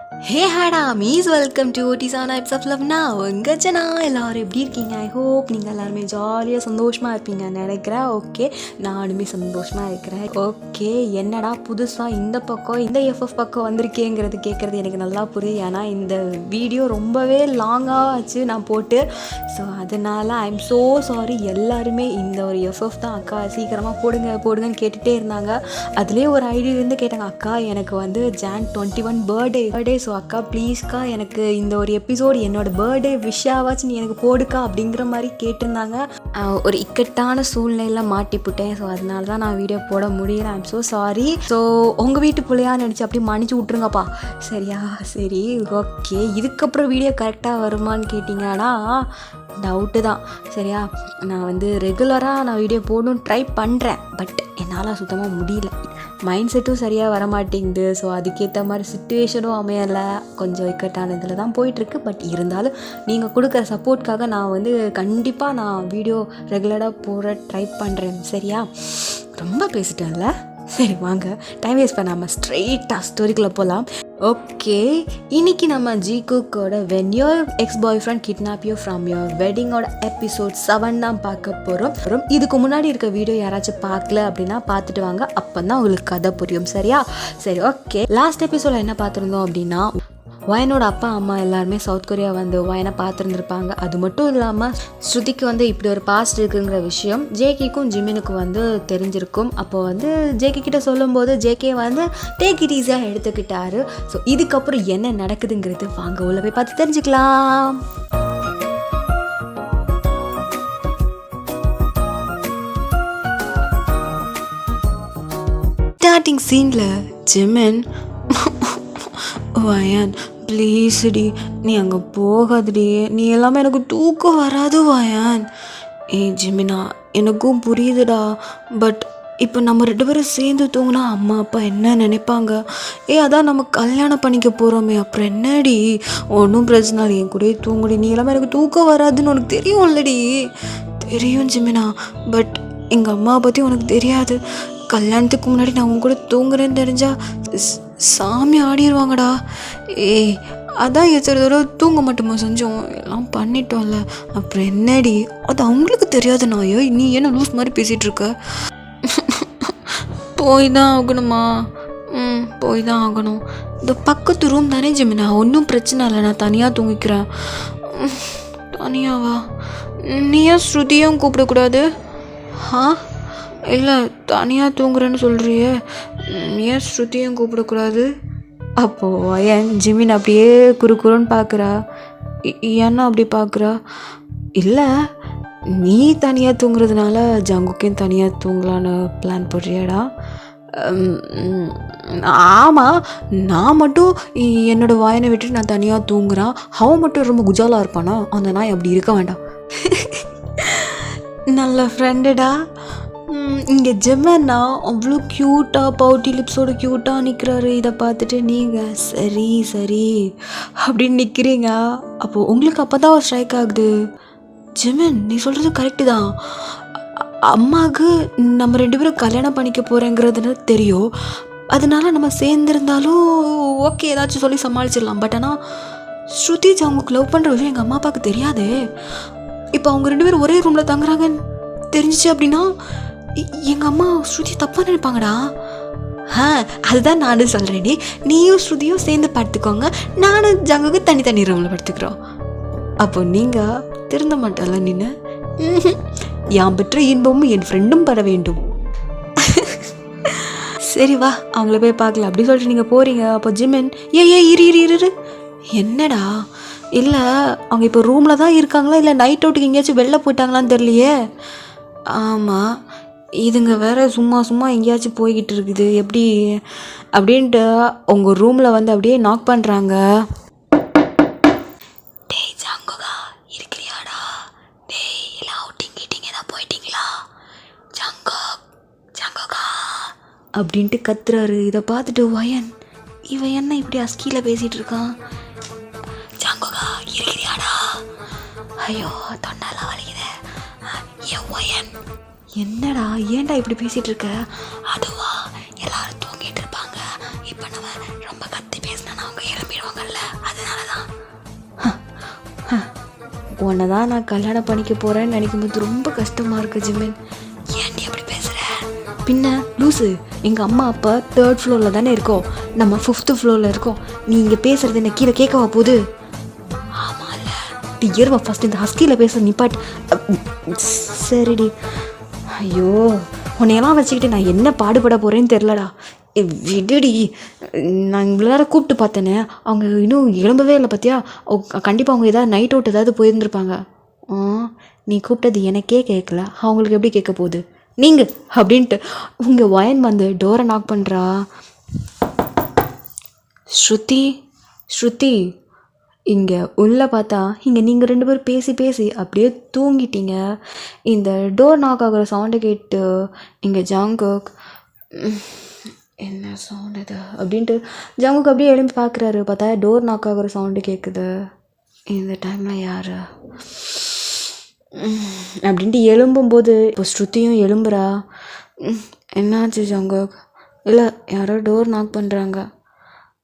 ஹே ஹேடா மீஸ் welcome to ஓட்டிசானா இப்ஸ் ஆஃப் லவ்னா உங்கள் ஜனா எல்லோரும் எப்படி இருக்கீங்க? ஐ ஹோப் நீங்கள் எல்லாருமே ஜாலியாக சந்தோஷமாக இருப்பீங்கன்னு நினைக்கிறேன். ஓகே, நானுமே சந்தோஷமாக இருக்கிறேன். ஓகே, என்னடா புதுசாக இந்த பக்கம் இந்த எஃப்எஃப் பக்கம் வந்திருக்கேங்கிறது கேட்குறது எனக்கு நல்லா புரியுது. ஏன்னா இந்த வீடியோ ரொம்பவே லாங்காக ஆச்சு நான் போட்டு. ஸோ அதனால் ஐ எம் ஸோ சாரி. எல்லாருமே இந்த ஒரு எஃப்எஃப் தான் அக்கா சீக்கிரமாக போடுங்கன்னு கேட்டுகிட்டே இருந்தாங்க. அதுலேயே ஒரு ஐடியிலேருந்து கேட்டாங்க, அக்கா எனக்கு வந்து Jan 21 பர்த்டே. ஸோ அக்கா ப்ளீஸ்க்கா எனக்கு இந்த ஒரு எபிசோடு என்னோடய பர்த்டே விஷாவாச்சு நீ எனக்கு போடுக்கா அப்படிங்கிற மாதிரி கேட்டிருந்தாங்க. ஒரு இக்கட்டான சூழ்நிலையில் மாட்டிப்புட்டேன். ஸோ அதனால தான் நான் வீடியோ போட முடியல. I'm so sorry. ஸோ உங்கள் வீட்டு பிள்ளையா நினச்சி அப்படி மன்னிச்சு விட்ருங்கப்பா. சரியா? சரி, ஓகே. இதுக்கப்புறம் வீடியோ கரெக்டாக வருமானு கேட்டிங்கன்னா டவுட்டு தான். சரியா? நான் வந்து ரெகுலராக நான் வீடியோ போடணும்னு ட்ரை பண்ணுறேன். பட் என்னால் சுத்தமாக முடியல. மைண்ட் செட்டும் சரியாக வரமாட்டேங்குது. ஸோ அதுக்கேற்ற மாதிரி சிச்சுவேஷனும் அமையலை. கொஞ்சம் இக்கட்டான இதில் தான் போயிட்டுருக்கு. பட் இருந்தாலும் நீங்கள் கொடுக்குற சப்போர்ட்காக நான் வந்து கண்டிப்பாக நான் வீடியோ ரெகுலராக போட ட்ரை பண்ணுறேன். சரியா? ரொம்ப பேசிட்டேன்ல. சரி வாங்க, டைம் வேஸ்ட் பண்ணாமல் ஸ்ட்ரெயிட்டாக ஸ்டோரிக்குள்ளே போகலாம். ஓகே, இன்றைக்கி நம்ம ஜிகுக்கோட when your ex boy friend kidnap you from your வெட்டிங்கோட எபிசோட் 7 தான் பார்க்க போகிறோம். இதுக்கு முன்னாடி இருக்க வீடியோ யாராச்சும் பார்க்கல அப்படின்னா பார்த்துட்டு வாங்க. அப்போ தான் உங்களுக்கு கதை புரியும். சரியா? சரி, ஓகே. லாஸ்ட் எபிசோடில் என்ன பார்த்துருந்தோம் அப்படின்னா, வயனோட அப்பா அம்மா எல்லாருமே சவுத் கொரியா வந்து வயனை பார்த்துருந்துருப்பாங்க. அது மட்டும் இல்லாமல் ஸ்ருதிக்கு வந்து இப்படி ஒரு பாஸ்ட் இருக்குங்கிற விஷயம் ஜேகேக்கும் ஜிமினுக்கும் வந்து தெரிஞ்சிருக்கும். அப்போ வந்து ஜேகே கிட்ட சொல்லும்போது ஜேகே வந்து டேக் இட் ஈஸியாக எடுத்துக்கிட்டாரு. ஸோ இதுக்கப்புறம் என்ன நடக்குதுங்கிறது வாங்க உள்ள போய் பார்த்து தெரிஞ்சுக்கலாம். ஸ்டார்டிங் சீனில் ஜிமின், வயன் ப்ளீஸ்டி நீ அங்கே போகாதடி, நீ எல்லாமே எனக்கு தூக்கம் வராது வயன். ஜிமினா எனக்கும் புரியுதுடா. பட் இப்போ நம்ம 2 பேரும் சேர்ந்து தூங்கினா அம்மா அப்பா என்ன நினைப்பாங்க? அதான் நம்ம கல்யாணம் பண்ணிக்க போகிறோமே, அப்புறம் என்னடி? ஒன்றும் பிரச்சனை இல்லை, என் கூடயே தூங்குடி. நீ எல்லாமே எனக்கு தூக்கம் வராதுன்னு உனக்கு தெரியும் இல்லடி? தெரியும் ஜிமினா. பட் எங்கள் அம்மாவை பற்றி உனக்கு தெரியாது. கல்யாணத்துக்கு முன்னாடி நான் உன் கூட தூங்குறேன்னு தெரிஞ்சா சாமி ஆடிடுவாங்கடா. அதான் எத்தனை தடவை தூங்க மாட்டோமா செஞ்சோம், எல்லாம் பண்ணிட்டோம்ல, அப்புறம் என்னடி? அது அவங்களுக்கு தெரியாது. நாயோ நீ என்ன லூஸ் மாதிரி பேசிகிட்டு இருக்க? போய் தான் ஆகணுமா? போய் தான் ஆகணும். இந்த பக்கத்து ரூம் தானே ஜிமினா, ஒன்றும் பிரச்சனை இல்லை, நான் தனியாக தூங்கிக்கிறேன். தனியாவா? நீ ஏன் ஸ்ருதியும் கூப்பிடக்கூடாது? இல்லை, தனியாக தூங்குறேன்னு சொல்கிறியே, ஏன் ஸ்ருதியும் கூப்பிடக்கூடாது? அப்போது ஏன் ஜிமின் அப்படியே குறுன்னு பார்க்குறா? ஏன்னா அப்படி பார்க்குறா? இல்லை, நீ தனியாக தூங்குறதுனால ஜங்குக்கையும் தனியாக தூங்கலான்னு பிளான் போடுறியாடா? ஆமாம், நான் மட்டும் என்னோடய வாயனை விட்டுட்டு நான் தனியாக தூங்குறான், அவன் மட்டும் ரொம்ப குஜாலாக இருப்பானா? அந்த நாய் அப்படி இருக்க வேண்டாம். நல்ல ஃப்ரெண்டுடா. இங்கே ஜிமின்னா அவ்வளோ க்யூட்டாக பவுட்டி லிப்ஸோட க்யூட்டாக நிற்கிறாரு. இதை பார்த்துட்டு நீங்கள் சரி அப்படின்னு நிற்கிறீங்க. அப்போது உங்களுக்கு அப்போ தான் ஸ்ட்ரைக் ஆகுது, ஜிமின் நீ சொல்கிறது கரெக்டு தான். அம்மாவுக்கு நம்ம 2 பேரும் கல்யாணம் பண்ணிக்க போகிறேங்கிறது தெரியும். அதனால நம்ம சேர்ந்துருந்தாலும் ஓகே, ஏதாச்சும் சொல்லி சமாளிச்சிடலாம். பட் ஆனால் ஸ்ருதி அவங்களுக்கு லவ் பண்ணுற விஷயம் எங்கள் அம்மா அப்பாவுக்கு தெரியாது. இப்போ அவங்க 2 பேரும் ஒரே ரூமில் தங்குறாங்கன்னு தெரிஞ்சிச்சு அப்படின்னா எங்கள் அம்மா ஸ்ருதி தப்பாக நினைப்பாங்கடா. அதுதான் நானும் சொல்கிறேன்டி, நீயும் ஸ்ருதியும் சேர்ந்து படுத்துக்கோங்க, நானும் ஜங்குக்கு தனி ரூமில் படுத்துக்கிறோம். அப்போ நீங்கள் திருந்த மாட்டல? நின்று யான் பெற்ற இன்பமும் என் ஃப்ரெண்டும் பெற வேண்டும். சரி வா, அவங்கள போய் பார்க்கலாம் அப்படி சொல்லிட்டு நீங்கள் போகிறீங்க. அப்போ ஜிமின் இரு என்னடா? இல்லை, அவங்க இப்போ ரூமில் தான் இருக்காங்களா இல்லை நைட் அவுட்டுக்கு எங்கேயாச்சும் வெளில போயிட்டாங்களான்னு தெரியலையே. ஆமாம், இதுங்க வேறு சும்மா எங்கேயாச்சும் போய்கிட்டு இருக்குது எப்படி அப்படின்ட்டு உங்கள் ரூமில் வந்து அப்படியே நாக் பண்ணுறாங்க. டேய் ஜங்குகா இருக்கிறியாடா? டேய் எல்லாம் அவுட்டிங் ஏதாவது போயிட்டீங்களா? ஜங்குகா அப்படின்ட்டு கத்துறாரு. இதை பார்த்துட்டு வயன், இவன் என்ன இப்படி அஸ்கியில் பேசிகிட்டு இருக்கான்? ஜங்குகா இருக்கிறியாடா? ஐயோ தொண்டாலாம் வலிக்குது. வயன் என்னடா ஏன்டா இப்படி பேசிகிட்டு இருக்க? அதுவா, எல்லாரும் தூங்கிட்டு இருப்பாங்க, இப்போ நம்ம ரொம்ப கத்தி பேசினா அவங்க கிளம்பிடுவாங்கல்ல, அதனால தான். உன்னை தான் நான் கல்யாணம் பண்ணிக்க போகிறேன்னு நினைக்கும் போது ரொம்ப கஷ்டமாக இருக்குது ஜிமின். ஏன்டி அப்படி பேசுகிற? பின்ன லூஸு, எங்கள் அம்மா அப்பா 3rd ஃப்ளோரில் தானே இருக்கோம், நம்ம 5th ஃப்ளோரில் இருக்கோம். நீ இங்கே பேசுகிறது என்ன கீழே கேட்கவா போகுது? ஆமாம் இல்லை டி, ஏறுவா ஃபஸ்ட் இந்த ஹஸ்கியில் பேச நிப்பாட். சரிடி. ஐயோ, உன்னையெல்லாம் வச்சுக்கிட்டு நான் என்ன பாடுபட போகிறேன்னு தெரிலடா. விடுடி, நான் இவ்வளோ நேரம் கூப்பிட்டு பார்த்தேனே, அவங்க இன்னும் எழும்பவே இல்லை பார்த்தியா? கண்டிப்பாக அவங்க ஏதாவது நைட் அவுட் ஏதாவது போயிருந்துருப்பாங்க. நீ கூப்பிட்டது எனக்கே கேட்கல, அவங்களுக்கு எப்படி கேட்க போகுது? நீங்கள் அப்படின்ட்டு உங்கள் வயன் வந்து டோரை நாக் பண்ணுறா. ஸ்ருதி இங்கே உள்ளே பார்த்தா இங்கே நீங்கள் 2 பேரும் பேசி பேசி அப்படியே தூங்கிட்டீங்க. இந்த டோர் நாக் ஆகிற சவுண்டை கேட்டு இங்கே ஜாங்குக் என்ன சவுண்ட் இது அப்படின்ட்டு ஜாங்குக்கு அப்படியே எழும்பி பார்க்குறாரு. பார்த்தா டோர் நாக் ஆகிற சவுண்டு கேட்குது. இந்த டைமில் யார் அப்படின்ட்டு எழும்பும்போது இப்போ ஸ்ருதியும் எழும்புறா. என்னாச்சு ஜாங்குக்? இல்லை, யாரோ டோர் நாக் பண்ணுறாங்க.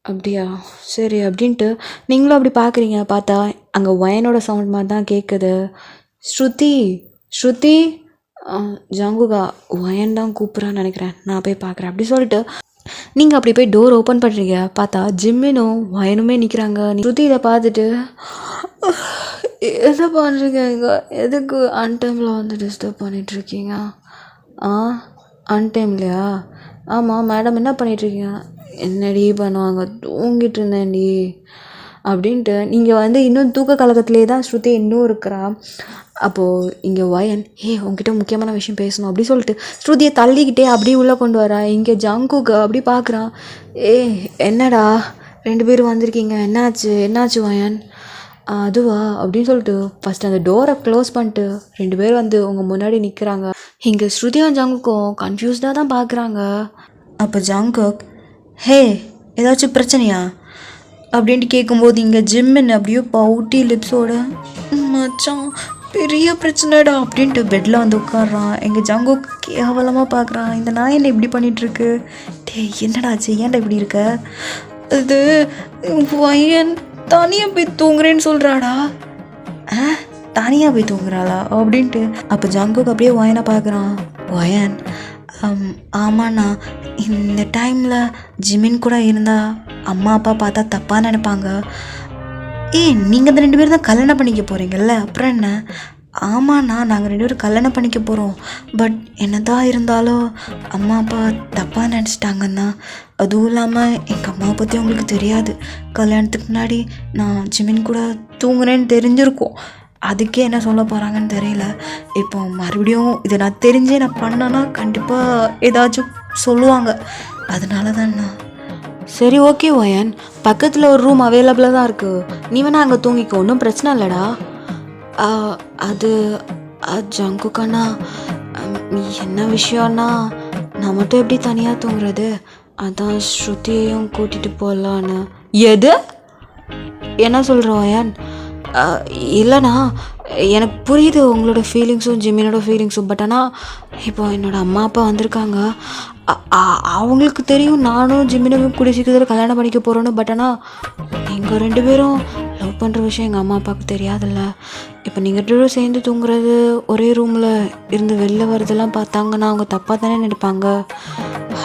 அப்படியா, சரி அப்படின்ட்டு நீங்களும் அப்படி பார்க்குறீங்க. பார்த்தா அங்கே வயனோட சவுண்ட் மாதிரி தான் கேட்குது. ஸ்ருதி ஜாங்குகா வயன் தான் கூப்பிட்றான்னு நினைக்கிறேன், நான் போய் பார்க்குறேன் அப்படி சொல்லிட்டு நீங்கள் அப்படி போய் டோர் ஓப்பன் பண்ணுறீங்க. பார்த்தா ஜிம்மினும் வயனுமே நிற்கிறாங்க. ஸ்ருதி இதை பார்த்துட்டு என்ன பண்ணுறீங்க இங்கே? எதுக்கு அன்டைமில் வந்து டிஸ்டர்ப் பண்ணிகிட்ருக்கீங்க? அன்டைம்லையா? ஆமாம் மேடம், என்ன பண்ணிகிட்ருக்கீங்க? என்னடி பண்ணுவாங்க, தூங்கிட்டு இருந்தேன்டி அப்படின்ட்டு நீங்கள் வந்து இன்னும் தூக்க கலக்கத்துலேயே தான் ஸ்ருதி இன்னும் இருக்கிறா. அப்போது இங்கே வயன், உங்ககிட்ட முக்கியமான விஷயம் பேசணும் அப்படி சொல்லிட்டு ஸ்ருதியை தள்ளிக்கிட்டே அப்படியே உள்ளே கொண்டு வரா. இங்கே ஜங்குக்கு அப்படி பார்க்குறான். என்னடா 2 பேரும் வந்திருக்கீங்க, என்னாச்சு வயன்? அதுவா அப்படின்னு சொல்லிட்டு ஃபஸ்ட்டு அந்த டோரை க்ளோஸ் பண்ணிட்டு 2 பேர் வந்து உங்கள் முன்னாடி நிற்கிறாங்க. இங்கே ஸ்ருதியும் ஜங்குக்கும் கன்ஃபியூஸ்டாக தான் பார்க்குறாங்க. அப்போ ஜங்குக், ஏதாச்சும் பிரச்சனையா அப்படின்ட்டு கேட்கும்போது இங்கே ஜிம்மின் அப்படியே பவுட்டி லிப்ஸோட, மச்சான் பெரிய பிரச்சனைடா அப்படின்ட்டு பெட்டில் வந்து உட்காடுறான். எங்கள் ஜங்குக் கேவலமாக பார்க்குறான். இந்த நாய் என்ன இப்படி பண்ணிகிட்ருக்கு? என்னடாச்சு, ஏன்டா இப்படி இருக்க? அது பையன் தனியாக போய் தூங்குறேன்னு சொல்கிறாடா. தனியாக போய் தூங்குறாளா அப்படின்ட்டு அப்போ ஜங்குக் அப்படியே வயனை பார்க்குறான். வயன், ஆமாண்ணா, இந்த டைமில் ஜிமின் கூட இருந்தால் அம்மா அப்பா பார்த்தா தப்பாக நினைப்பாங்க. நீங்கள் இந்த 2 பேரும் தான் கல்யாணம் பண்ணிக்க போகிறீங்கல்ல, அப்புறம் என்ன? ஆமாண்ணா, நாங்கள் 2 பேரும் கல்யாணம் பண்ணிக்க போகிறோம். பட் என்னதான் இருந்தாலும் அம்மா அப்பா தப்பாக நினச்சிட்டாங்கன்னா. அதுவும் இல்லாமல் எங்கள் அம்மாவை பற்றி அவங்களுக்கு தெரியாது. கல்யாணத்துக்கு முன்னாடி நான் ஜிமின் கூட தூங்குறேன்னு தெரிஞ்சிருக்கோம். அதுக்கே என்ன சொல்ல போகிறாங்கன்னு தெரியல. இப்போ மறுபடியும் இதை நான் தெரிஞ்சே நான் பண்ணேன்னா கண்டிப்பாக ஏதாச்சும் சொல்லுவாங்க. அதனால தான்ண்ணா. சரி, ஓகே வயன், பக்கத்தில் ஒரு ரூம் அவைலபிளாக தான் இருக்குது, நீ வேணா அங்கே தூங்கிக்கோ, ஒன்றும் பிரச்சனை இல்லைடா. அது ஜங்குக்கண்ணா, என்ன விஷயம்னா நான் மட்டும் எப்படி தனியாக தூங்குறது, அதான் ஸ்ருதியையும் கூட்டிகிட்டு போகலான்னு. எது என்ன சொல்கிற வயன்? இல்லைண்ணா, எனக்கு புரியுது உங்களோட ஃபீலிங்ஸும் ஜிமினோட ஃபீலிங்ஸும். பட் ஆனால் இப்போ என்னோடய அம்மா அப்பா வந்திருக்காங்க, அவங்களுக்கு தெரியும் நானும் ஜிமினும் கூடிய சீக்கிரத்தில் கல்யாணம் பண்ணிக்க போகிறோன்னு. பட் ஆனால் எங்கள் 2 பேரும் லவ் பண்ணுற விஷயம் எங்கள் அம்மா அப்பாவுக்கு தெரியாதுல்ல. இப்போ நீங்கள் 2 பேரும் சேர்ந்து தூங்குறது, ஒரே ரூமில் இருந்து வெளில வரதெல்லாம் பார்த்தாங்கன்னா அவங்க தப்பாக தானே நினைப்பாங்க.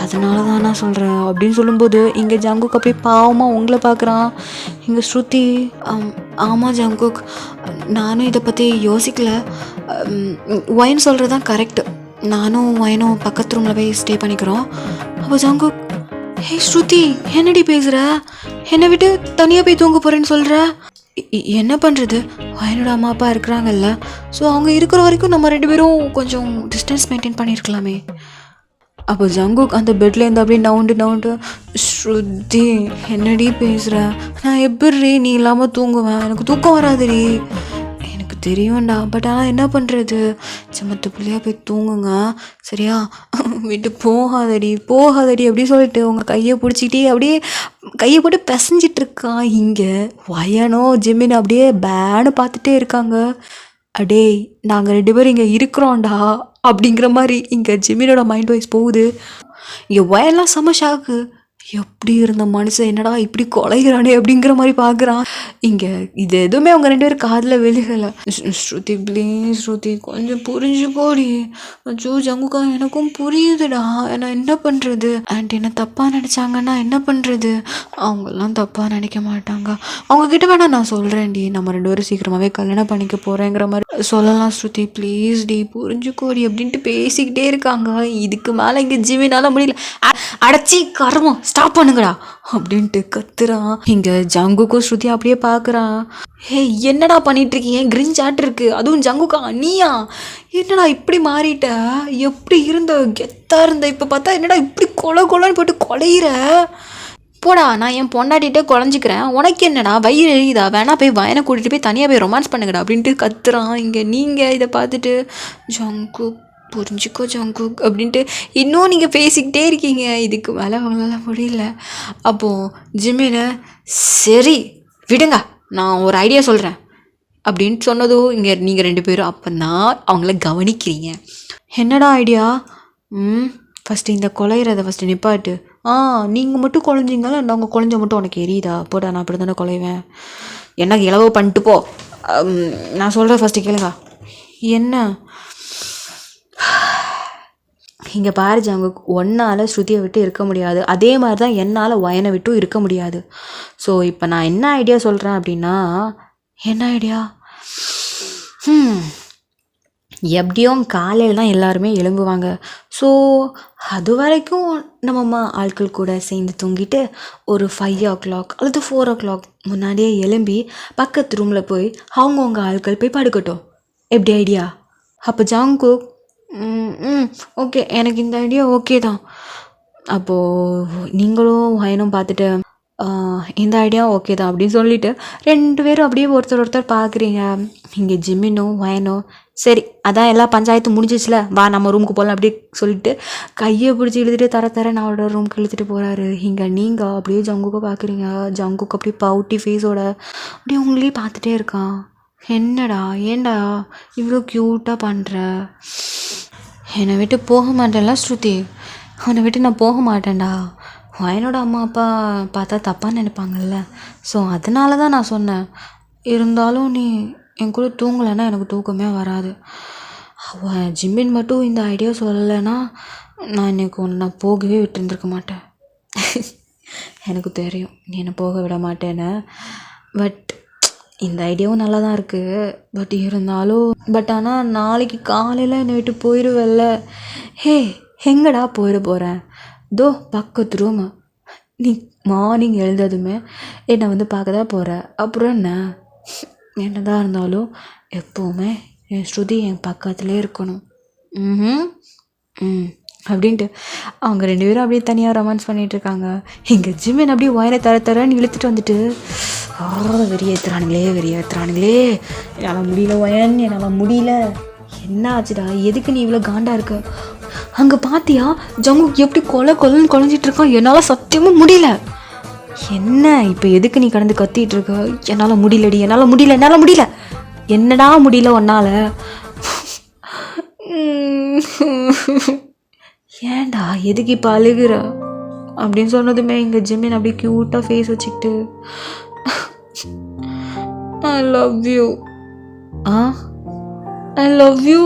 அதனால தான் நான் சொல்கிறேன் அப்படின்னு சொல்லும்போது இங்கே ஜங்குக் அப்படியே பாவமாக உங்களை பார்க்குறான். இங்கே ஸ்ருதி, ஆமாம் ஜங்குக், நானும் இதை பற்றி யோசிக்கல. வயன் சொல்கிறது தான் கரெக்டு, நானும் வயனும் பக்கத்து ரூமில் போய் ஸ்டே பண்ணிக்கிறோம். அப்போ ஜங்குக், ஸ்ருதி என்னடி பேசுகிற? என்னை விட்டு தனியாக போய் தூங்க போகிறேன்னு சொல்கிற? என்ன பண்ணுறது, வயனோட அம்மா அப்பா இருக்கிறாங்கல்ல, ஸோ அவங்க இருக்கிற வரைக்கும் நம்ம 2 பேரும் கொஞ்சம் டிஸ்டன்ஸ் மெயின்டைன் பண்ணியிருக்கலாமே. அப்போ ஜங்குக் அந்த பெட்லேருந்து அப்படியே நவுண்டு, ஸ்ருதி என்னடி பேசுகிற? நான் எப்படி நீ இல்லாமல் தூங்குவேன்? எனக்கு தூக்கம் வராதுடி. எனக்கு தெரியும்டா, பட் ஆனால் என்ன பண்ணுறது, சமத்து பிள்ளையாக போய் தூங்குங்க சரியா, விட்டு போகாதடி அப்படி சொல்லிட்டு உங்கள் கையை பிடிச்சிக்கிட்டே அப்படியே கையை போட்டு பிசைஞ்சிட்ருக்கான். இங்கே வயனோ ஜிமின் அப்படியே பேனு பார்த்துட்டே இருக்காங்க. அடே நாங்கள் 2 பேரும் இங்கே இருக்கிறோம்டா அப்படிங்கிற மாதிரி இங்கே ஜிமினோட மைண்ட் வைஸ் போகுது. இங்கே வயலாம் செம ஷாக்கு. எப்படி இருந்த மனுஷன் என்னடா இப்படி கொலைகிறானே அப்படிங்கிற மாதிரி பார்க்குறான். இங்கே இது எதுவுமே அவங்க 2 பேரும் காதில் விழுகலை. ஸ்ருதி ப்ளீஸ் ஸ்ருதி கொஞ்சம் புரிஞ்சுக்கோடி. அச்சோ ஜங்குக்கா எனக்கும் புரியுதுடா, நான் என்ன பண்ணுறது? ஆண்ட் என்ன தப்பாக நினச்சாங்கன்னா என்ன பண்ணுறது? அவங்கெல்லாம் தப்பாக நினைக்க மாட்டாங்க. அவங்கக்கிட்ட வேணா நான் சொல்கிறேன்டி, நம்ம 2 பேரும் சீக்கிரமாகவே கல்யாணம் பண்ணிக்க போகிறேங்கிற மாதிரி சொல்லலாம். ஸ்ருதி ப்ளீஸ் டி புரிஞ்சுக்கோடி அப்படின்ட்டு பேசிக்கிட்டே இருக்காங்க. இதுக்கு மேலே இங்கே ஜிமினால் முடியல. அடைச்சி கர்மம் ஸ்டாப் பண்ணுங்கடா அப்படின்ட்டு கத்துறான். இங்கே ஜங்குக்கும் ஸ்ருதி அப்படியே பார்க்குறான். ஹே என்னடா பண்ணிட்டு இருக்கீங்க? கிரிஞ்ச் ஆட் இருக்கு. அதுவும் ஜங்குக்கா நீயா? என்னடா இப்படி மாறிட்ட? எப்படி இருந்த கெத்தா இருந்த, இப்போ பார்த்தா என்னடா இப்படி கொலைன்னு போட்டு கொலையிற? போடா, நான் என் பொண்டாட்டிகிட்டே குழஞ்சிக்கிறேன், உனக்கு என்னடா வயிறு எரியுதா? வேணா போய் வயனை கூட்டிகிட்டு போய் தனியாக போய் ரொமான்ஸ் பண்ணுங்கடா அப்படின்ட்டு கத்துறான். இங்கே நீங்கள் இதை பார்த்துட்டு ஜங்கு புரிஞ்சுக்கோ ஜங்குக் அப்படின்ட்டு இன்னும் நீங்கள் பேசிக்கிட்டே இருக்கீங்க. இதுக்கு மேலே அவங்களால முடியல. அப்போது ஜிமினை சரி விடுங்க, நான் ஒரு ஐடியா சொல்கிறேன் அப்படின்ட்டு சொன்னதும் இங்கே நீங்கள் 2 பேரும் அப்போ தான் அவங்கள கவனிக்கிறீங்க. என்னடா ஐடியா? ஃபஸ்ட்டு இந்த கொலைகிறத ஃபஸ்ட்டு நிப்பாட்டு. நீங்கள் மட்டும் குழஞ்சிங்களா? நாங்கள் குழஞ்ச மட்டும் உனக்கு எரியுதா? போடா, நான் அப்படி தானே குலைவேன். என்ன இலவோ பண்ணிட்டு போ. நான் சொல்கிறேன் ஃபஸ்ட்டு கேளுங்க. என்ன? இங்கே பாரு ஜங்குக், ஒன்னால் ஸ்ருதியை விட்டு இருக்க முடியாது. அதே மாதிரி தான் என்னால் வயனை விட்டும் இருக்க முடியாது. ஸோ இப்போ நான் என்ன ஐடியா சொல்கிறேன் அப்படின்னா, என்ன ஐடியா? எப்படியும் காலையில் தான் எல்லாருமே எழும்புவாங்க. ஸோ அது வரைக்கும் நம்ம ஆட்கள் கூட சேர்ந்து தூங்கிட்டு ஒரு 5 o'clock அல்லது 4 o'clock முன்னாடியே எழும்பி பக்கத்து ரூமில் போய் அவங்கவுங்க ஆட்கள் போய் படுக்கட்டும். எப்படி ஐடியா? அப்போ ஜங்குக் ஓகே, எனக்கு இந்த ஐடியா ஓகே தான். அப்போது நீங்களும் வயனும் பார்த்துட்டு இந்த ஐடியா ஓகே தான் அப்படின்னு சொல்லிவிட்டு 2 பேரும் அப்படியே ஒருத்தர் பார்க்குறீங்க. இங்கே ஜிமினும் வயனும் சரி அதான் எல்லா பஞ்சாயத்தும் முடிஞ்சிச்சுல, வா நம்ம ரூமுக்கு போகலாம் அப்படி சொல்லிட்டு கையை பிடிச்சி இழுத்துட்டு தரேன் அவரோட ரூமுக்கு இழுத்துட்டு போகிறாரு. இங்கே நீங்கள் அப்படியே ஜங்குக்கை பார்க்குறீங்க. ஜங்குக்கு அப்படியே பவுட்டி ஃபேஸோட அப்படியே உங்களே பார்த்துட்டே இருக்கான். என்னடா ஏண்டா இவ்வளோ க்யூட்டாக பண்ணுற? என்னை விட்டு போக மாட்டேன்ல ஸ்ருதி, உன்னை விட்டு நான் போக மாட்டேன்டா. வயனோட அம்மா அப்பா பார்த்தா தப்பாக நினைப்பாங்கல்ல, ஸோ அதனால தான் நான் சொன்னேன். இருந்தாலும் நீ என் கூட தூங்கலைன்னா எனக்கு தூக்கமே வராது. அவன் ஜிம்மின் மட்டும் இந்த ஐடியா சொல்லலைன்னா நான் இன்னைக்கு ஒன்று நான் போகவே விட்டுருந்துருக்க மாட்டேன். எனக்கு தெரியும் நீ என்னை போக விட மாட்டேன்னு. பட் இந்த ஐடியாவும் நல்லா தான் இருக்குது. பட் ஆனால் நாளைக்கு காலையில் என்னை விட்டு போயிடுவல்ல. ஹே எங்கடா போயிட போகிறேன்? தோ பக்கத்து ரூமு. நீ மார்னிங் எழுந்ததுமே என்னை வந்து பார்க்க தான் போகிற. அப்புறம் என்னதான் இருந்தாலும் எப்போவுமே என் ஸ்ருதி என் பக்கத்துலேயே இருக்கணும். அப்படின்ட்டு அவங்க 2 பேரும் அப்படியே தனியாக ரொமான்ஸ் பண்ணிகிட்ருக்காங்க. இங்கே ஜிமின் அப்படியே வயனை தரன்னு இழுத்துட்டு வந்துட்டு வெறியேற்றுறானுங்களே, என்னால் முடியல வயன், என்னால் முடியல. என்ன ஆச்சுடா? எதுக்கு நீ இவ்வளோ காண்டா இருக்க? அங்கே பார்த்தியா ஜங்குக் எப்படி கொலைன்னு குழஞ்சிட்ருக்கான்? என்னால் சத்தியமும் முடியல. என்ன இப்போ எதுக்கு நீ கடந்து கத்திட்டு இருக்க? என்னால் முடியலடி, என்னால் முடியல. என்னடா முடியல உன்னால்? ஏண்டா எதுக்கு இப்போ அழுகிற அப்படின்னு சொன்னதுமே இங்கே ஜிமின் அப்படியே க்யூட்டாக ஃபேஸ் வச்சுக்கிட்டு ஐ லவ் யூ.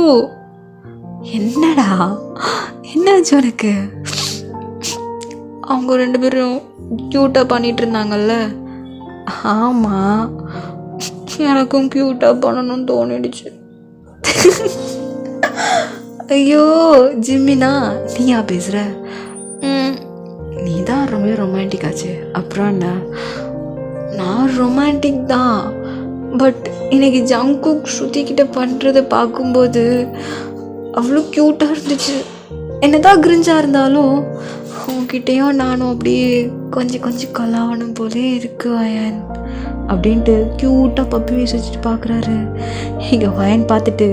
என்னடா என்னாச்சு உனக்கு? அவங்க 2 பேரும் க்யூட்டாக பண்ணிட்டு இருந்தாங்கல்ல. ஆமாம், எனக்கும் க்யூட்டாக பண்ணணும்னு தோணிடுச்சு. ஐயோ ஜிம்மினா நீயா பேசுகிற? நீ தான் ரொம்ப ரொமான்டிக் ஆச்சு. அப்புறம் என்ன? நான் ரொமான்டிக் தான். பட் இன்னைக்கு ஜங்குக் ஸ்ருதிக்கிட்ட பண்ணுறதை பார்க்கும்போது அவ்வளோ க்யூட்டாக இருந்துச்சு. என்னதான் கிரிஞ்சாக இருந்தாலும் உங்ககிட்டையும் நானும் அப்படியே கொஞ்சம் கலாவணும் போலே இருக்கு வயன் அப்படின்ட்டு க்யூட்டாக பப்பி வீசி வச்சுட்டு பார்க்குறாரு. இங்கே வயன் பார்த்துட்டு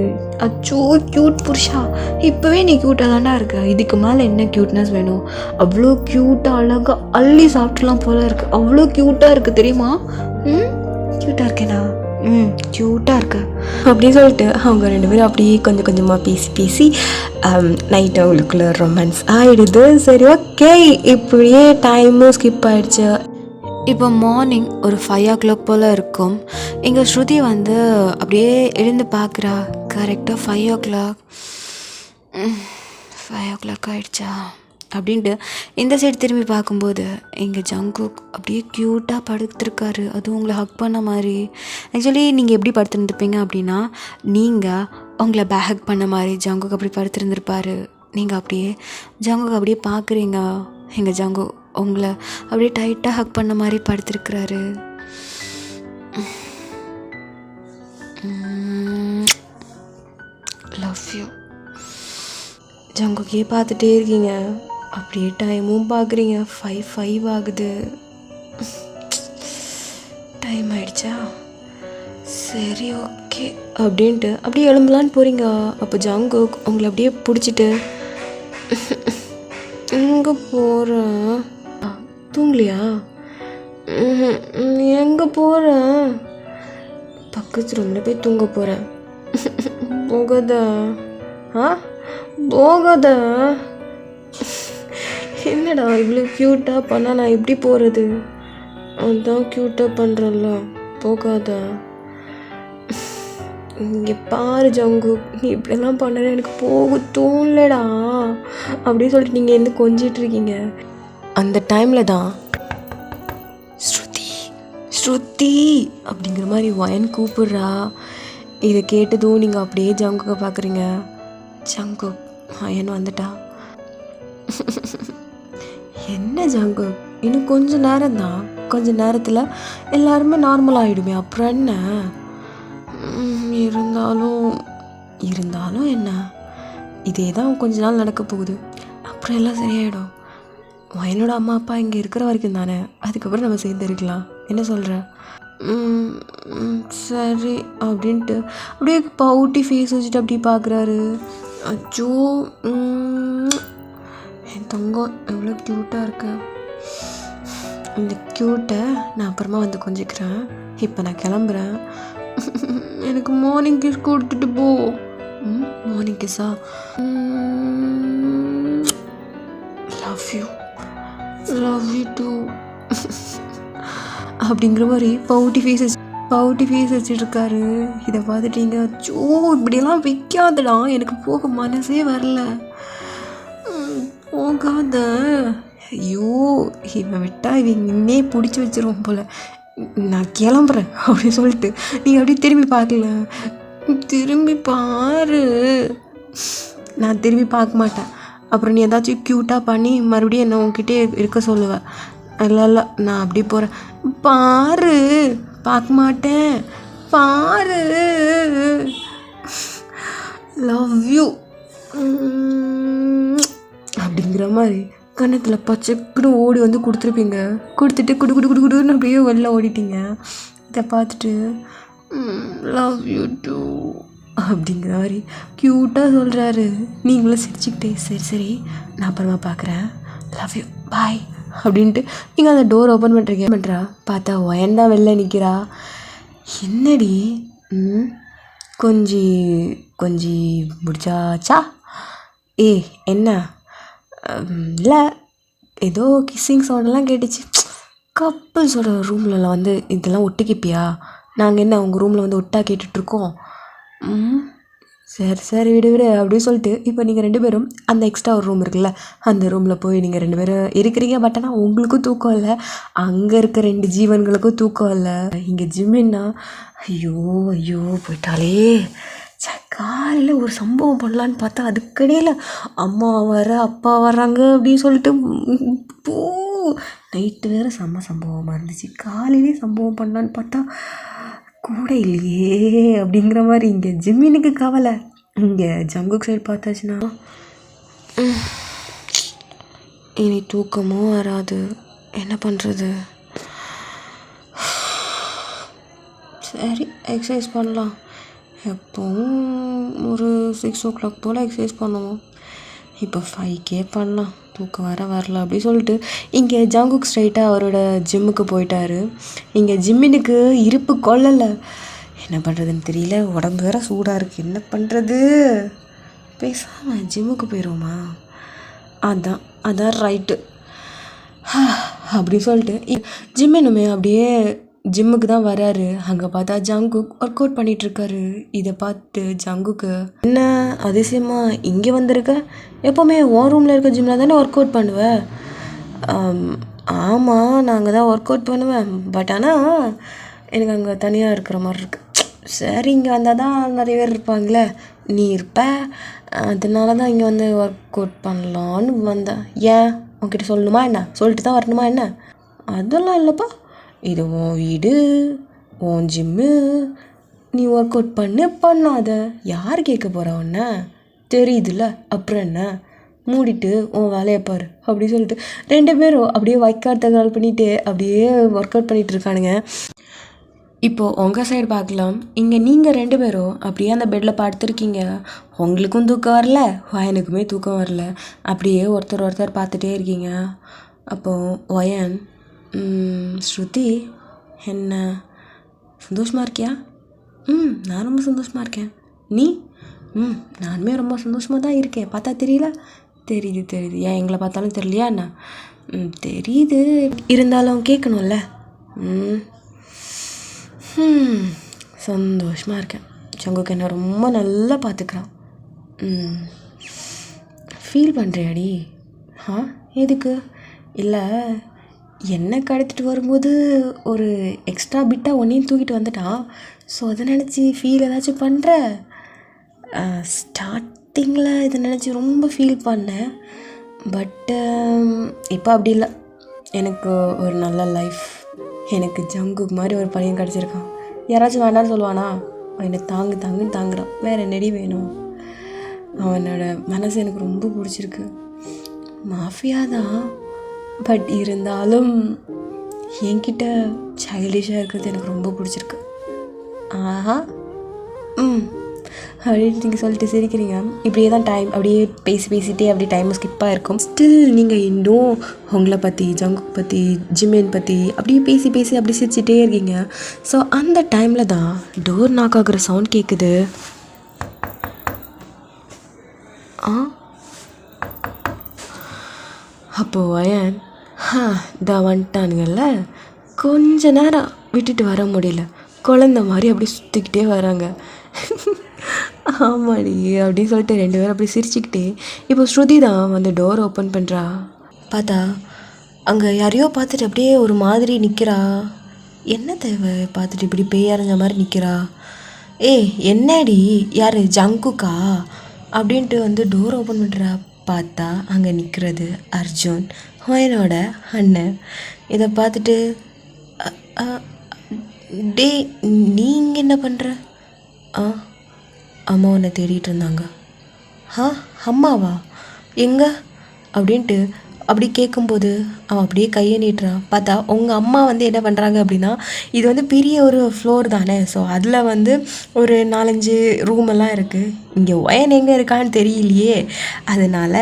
அச்சோ க்யூட் புருஷா, இப்போவே நீ க்யூட்டாக தாண்டா இருக்க, இதுக்கு மேலே என்ன க்யூட்னஸ் வேணும்? அவ்வளோ க்யூட்டாக அழகாக அள்ளி சாப்பிட்லாம் போல இருக்குது. அவ்வளோ க்யூட்டாக இருக்குது தெரியுமா? க்யூட்டாக இருக்கேனா? க்யூட்டாக இருக்கு அப்படின்னு சொல்லிட்டு அவங்க 2 பேரும் அப்படியே கொஞ்சம் கொஞ்சமாக பேசி நைட்டு அவங்களுக்குள்ள ரொமான்ஸ் ஆகிடுது. சரி ஓகே, இப்படியே டைமும் ஸ்கிப் ஆகிடுச்சு. இப்போ மார்னிங் ஒரு 5 o'clock போல் இருக்கும். எங்கள் ஸ்ருதி வந்து அப்படியே எழுந்து பார்க்குறா. கரெக்டாக 5 o'clock. 5 o'clock ஆகிடுச்சா அப்படின்ட்டு இந்த சைடு திரும்பி பார்க்கும்போது எங்கள் ஜங்குக் அப்படியே க்யூட்டாக படுத்துருக்காரு. அதுவும் உங்களை ஹக் பண்ண மாதிரி. ஆக்சுவலி நீங்கள் எப்படி படுத்துருந்துருப்பீங்க அப்படின்னா, நீங்கள் உங்களை ஹக் பண்ண மாதிரி ஜங்குக் அப்படி படுத்துருந்துருப்பார். நீங்கள் அப்படியே ஜங்குக் அப்படியே பார்க்குறீங்க. எங்கள் ஜங்குக் உங்களை அப்படியே டைட்டாக ஹக் பண்ண மாதிரி படுத்துருக்குறாரு. Love you. ஜங்குக்கே பார்த்துட்டே இருக்கீங்க. அப்படியே டைமும் பார்க்குறீங்க. 5 ஆகுது. டைம் ஆயிடுச்சா? சரி ஓகே அப்படின்ட்டு அப்படியே எழும்பலான்னு போகிறீங்க. அப்போ ஜங்குக் உங்களை அப்படியே பிடிச்சிட்டு, எங்கே போகிறேன்? தூங்கலையா? எங்கே போகிறேன்? பக்கத்து ரூமில் போய் தூங்க போகிறேன். போகாதா? போகாதா? என்னடா இவ்வளோ க்யூட்டாக பண்ணால் நான் எப்படி போகிறது? அதுதான் க்யூட்டாக பண்ணுறேன்ல, போகாதா? இங்கே பாரு ஜங்கு, நீ இப்படிலாம் பண்ணுற எனக்கு போக தோணலடா அப்படின்னு சொல்லிட்டு நீங்கள் எந்த கொஞ்சிட்ருக்கீங்க. அந்த டைமில் தான் ஸ்ருதி அப்படிங்கிற மாதிரி வயன் கூப்பிட்றா. இதை கேட்டதும் நீங்கள் அப்படியே ஜங்குக்கை பார்க்குறீங்க. ஜங்கு வயன் வந்துட்டா. என்ன ஜங்கு, இன்னும் கொஞ்சம் நேரம்தான், கொஞ்ச நேரத்தில் எல்லாருமே நார்மல் ஆகிடுமே, அப்புறம் என்ன? இருந்தாலும் என்ன, இதே தான் கொஞ்ச நாள் நடக்க போகுது, அப்புறம் எல்லாம் சரியாயிடும். என்னோட அம்மா அப்பா இங்கே இருக்கிற வரைக்கும் தானே, அதுக்கப்புறம் நம்ம சேர்ந்து இருக்கலாம். என்ன சொல்கிற? சரி அப்படின்ட்டு அப்படியே பவுட்டி ஃபேஸ் வச்சுட்டு அப்படி பார்க்குறாரு. அச்சோ என் தங்கம் எவ்வளோ க்யூட்டாக இருக்கு. இந்த க்யூட்டை நான் அப்புறமா வந்து கொஞ்சிக்கிறேன். இப்போ நான் கிளம்புறேன். எனக்கு மார்னிங் கிஸ் கொடுத்துட்டு போ. மார்னிங் கிஸ்ஸா? லவ் யூ டூ அப்படிங்கிற மாதிரி பவுட்டி ஃபேஸ் வச்சுட்ருக்காரு. இதை பார்த்துட்டீங்க. அச்சோ இப்படியெல்லாம் வைக்காதடா, எனக்கு போக மனசே வரல. போகாத. ஐயோ இவன் விட்டா இவன் இன்னே பிடிச்சி வச்சிருவோம் போல். நான் கிளம்புறேன் அப்படின்னு சொல்லிட்டு நீங்கள் அப்படியே திரும்பி பார்க்கல. திரும்பி பாரு. நான் திரும்பி பார்க்க மாட்டேன். அப்புறம் நீ ஏதாச்சும் க்யூட்டாக பண்ணி மறுபடியும் என்ன உங்ககிட்டே இருக்க சொல்லுவேன். இல்லை நான் அப்படி போகிறேன். பாரு. பார்க்க மாட்டேன். பாரு. லவ் யூ அப்படிங்கிற மாதிரி கன்னத்தில் பச்சைக்குன்னு ஓடி வந்து கொடுத்துருப்பீங்க. கொடுத்துட்டு குடுன்னு அப்படியே வெளில ஓடிட்டீங்க. இதை பார்த்துட்டு லவ் யூ டூ அப்படிங்கிற மாதிரி க்யூட்டாக சொல்கிறாரு. நீங்களும் சிரிச்சுக்கிட்டே சரி நான் அப்புறமா பார்க்குறேன், லவ் யூ பாய் அப்படின்ட்டு நீங்கள் அந்த டோர் ஓப்பன் பண்ணுறா. பார்த்தா ஒயன்டா வெளில நிற்கிறா. என்னடி கொஞ்சி முடிச்சாச்சா? என்ன? இல்லை ஏதோ கிஸ்ஸிங் சவுண்டெல்லாம் கேட்டுச்சு. கப்புள்ஸோட ரூம்லலாம் வந்து இதெல்லாம் ஒட்டுக்கிப்பியா? நாங்கள் என்ன உங்கள் ரூமில் வந்து ஒட்டா கேட்டுட்ருக்கோம்? சரி விடு அப்படின்னு சொல்லிட்டு இப்போ நீங்கள் 2 பேரும் அந்த எக்ஸ்ட்ரா ஒரு ரூம் இருக்குல்ல, அந்த ரூமில் போய் நீங்கள் 2 பேரும் இருக்கிறீங்க. பட் ஆனால் உங்களுக்கும் தூக்கம் இல்லை, அங்கே இருக்க 2 ஜீவன்களுக்கும் தூக்கம் இல்லை. இங்கே ஜிம்மின்னா ஐயோ போயிட்டாலே. காலையில் ஒரு சம்பவம் பண்ணலான்னு பார்த்தா அதுக்கடையில் அம்மா அப்பா வர்றாங்க அப்படின்னு சொல்லிட்டு நைட்டு வேறு சம்பவமாக இருந்துச்சு. காலையிலே சம்பவம் பண்ணலான்னு பார்த்தா கூட இல்லையே அப்படிங்கிற மாதிரி இங்கே ஜிம்மினுக்கு கவலை. இங்கே ஜங்குக் சைடு பார்த்தாச்சுன்னா இனி தூக்கமும் வராது. என்ன பண்ணுறது? சரி எக்ஸசைஸ் பண்ணலாம். எப்போவும் ஒரு 6 o'clock போல் எக்ஸசைஸ் பண்ணுவோம். இப்போ 5K பண்ணலாம். தூக்கம் வரல அப்படி சொல்லிட்டு இங்கே ஜங்குக் ஸ்ட்ரைட்டாக அவரோட ஜிம்முக்கு போயிட்டாரு. இங்கே ஜிம்மினுக்கு இருப்பு கொள்ளலை. என்ன பண்ணுறதுன்னு தெரியல, உடம்பு வேற சூடாக இருக்குது, என்ன பண்ணுறது? பேசாமல் ஜிம்முக்கு போயிடுவோமா? அதான் அதான் ரைட்டு அப்படின்னு சொல்லிட்டு ஜிம் இன்னுமே அப்படியே ஜிம்முக்கு தான் வராரு. அங்கே பார்த்தா ஜங்குக் ஒர்க் அவுட் பண்ணிகிட்ருக்காரு. இதை பார்த்து ஜங்குக்கு, என்ன அதிசயமா இங்கே வந்திருக்க? எப்போவுமே உன் ரூமில் இருக்க ஜிம்மில் தானே ஒர்க் அவுட் பண்ணுவேன். ஆமாம், நான் அங்கே தான் ஒர்க் அவுட் பண்ணுவேன், பட் ஆனால் எனக்கு அங்கே தனியாக இருக்கிற மாதிரி இருக்குது. சரி, இங்கே வந்தால் தான் நிறைய பேர் இருப்பாங்களே, நீ இருப்ப, அதனால தான் இங்கே வந்து ஒர்க் அவுட் பண்ணலான்னு வந்தேன். ஏன் உன்கிட்ட சொல்லணுமா என்ன? சொல்லிட்டு தான் வரணுமா என்ன? அதெல்லாம் இல்லைப்பா, இது உன் வீடு, உன் ஜிம்மு, நீ ஒர்க் அவுட் பண்ணாத, யார் கேட்க போகிறா உன்ன? தெரியுதுல்ல, அப்புறம் என்ன, மூடிட்டு உன் வேலையை பாரு அப்படி சொல்லிட்டு 2 பேரும் அப்படியே வைக்கார்த்த கால் பண்ணிவிட்டு அப்படியே ஒர்க் அவுட் பண்ணிகிட்டு இருக்கானுங்க. இப்போது உங்கள் சைடு பார்க்கலாம். இங்கே நீங்கள் 2 பேரும் அப்படியே அந்த பெட்டில் படுத்துருக்கீங்க. உங்களுக்கும் தூக்கம் வரல, வயனுக்குமே தூக்கம் வரல. அப்படியே ஒருத்தர் பார்த்துட்டே இருக்கீங்க. அப்போது வயன், ஸ்ருதி என்ன சந்தோஷமாக இருக்கியா? நான் ரொம்ப சந்தோஷமாக இருக்கேன். நீ? நானுமே ரொம்ப சந்தோஷமாக தான் இருக்கேன். பார்த்தா தெரியல? தெரியுது. ஏன் எங்களை பார்த்தாலும் தெரியலையா என்ன? தெரியுது, இருந்தாலும் கேட்கணும்ல. சந்தோஷமாக இருக்கேன். ஜங்குக்கு என்ன ரொம்ப நல்லா பார்த்துக்கிறான். ஃபீல் பண்ணுறியாடி? எதுக்கு? இல்லை, என்னை கடத்திட்டு வரும்போது ஒரு எக்ஸ்ட்ரா பிட்டாக ஒன்றையும் தூக்கிட்டு வந்துட்டான். ஸோ அதை நினச்சி ஃபீல் ஏதாச்சும் பண்ணுற? ஸ்டார்டிங்கில் இதை நினச்சி ரொம்ப ஃபீல் பண்ணேன், பட்டு இப்போ அப்படி இல்லை. எனக்கு ஒரு நல்ல லைஃப், எனக்கு ஜங்குக்கு மாதிரி ஒரு பையன் கிடச்சிருக்கான். யாராச்சும் வேண்டாம்னு சொல்லுவானா? என்னை தாங்குன்னு தாங்குறான். வேறு என்னடி வேணும்? அவனோட மனசு எனக்கு ரொம்ப பிடிச்சிருக்கு. மாஃபியா தான், பட் இருந்தாலும் என்கிட்ட சைல்டிஷாக இருக்கிறது எனக்கு ரொம்ப பிடிச்சிருக்கு. ஆஹா, அப்படின்னு நீங்கள் சொல்லிட்டு சிரிக்கிறீங்க. இப்படியே தான் டைம் அப்படியே பேசிகிட்டே அப்படியே டைம் ஸ்கிப்பாக இருக்கும். ஸ்டில் நீங்கள் இன்னும் உங்களை பற்றி, ஜங்குக் பற்றி, ஜிமின் பற்றி அப்படியே பேசி அப்படி சிரிச்சிட்டே இருக்கீங்க. ஸோ அந்த டைமில் தான் டோர் நாக் ஆகுற சவுண்ட் கேட்குது. அப்போது வயன், தான் வந்துட்டானுங்கள்ல, கொஞ்ச நேரம் விட்டுட்டு வர முடியல, குழந்த மாதிரி அப்படி சுற்றிக்கிட்டே வராங்க. ஆமாடி அப்படின்னு சொல்லிட்டு 2 பேரும் அப்படி சிரிச்சுக்கிட்டே இப்போ ஸ்ருதி தான் வந்து டோர் ஓப்பன் பண்ணுறா. பார்த்தா அங்கே யாரையோ பார்த்துட்டு அப்படியே ஒரு மாதிரி நிற்கிறா. என்ன தேவை பார்த்துட்டு இப்படி பேயறிஞ்ச மாதிரி நிற்கிறா? என்னடி, யார் ஜங்குக்கா அப்படின்ட்டு வந்து டோர் ஓப்பன் பண்ணுறா. பார்த்தா அங்கே நிற்கிறது அர்ஜுன், வயனோட அண்ணன். இதை பார்த்துட்டு, டே நீங்கள் என்ன பண்ணுற? அம்மா உன்னை தேடிட்டு இருந்தாங்க. அம்மாவா? எங்கே அப்படின்ட்டு அப்படி கேட்கும்போது அவன் அப்படியே கையை நீட்டுறான். பார்த்தா உங்கள் அம்மா வந்து என்ன பண்ணுறாங்க அப்படின்னா, இது வந்து பெரிய ஒரு ஃப்ளோர் தானே, ஸோ அதில் வந்து ஒரு 4-5 ரூமெல்லாம் இருக்குது. இங்கே ஒயன் எங்கே இருக்கான்னு தெரியலையே, அதனால்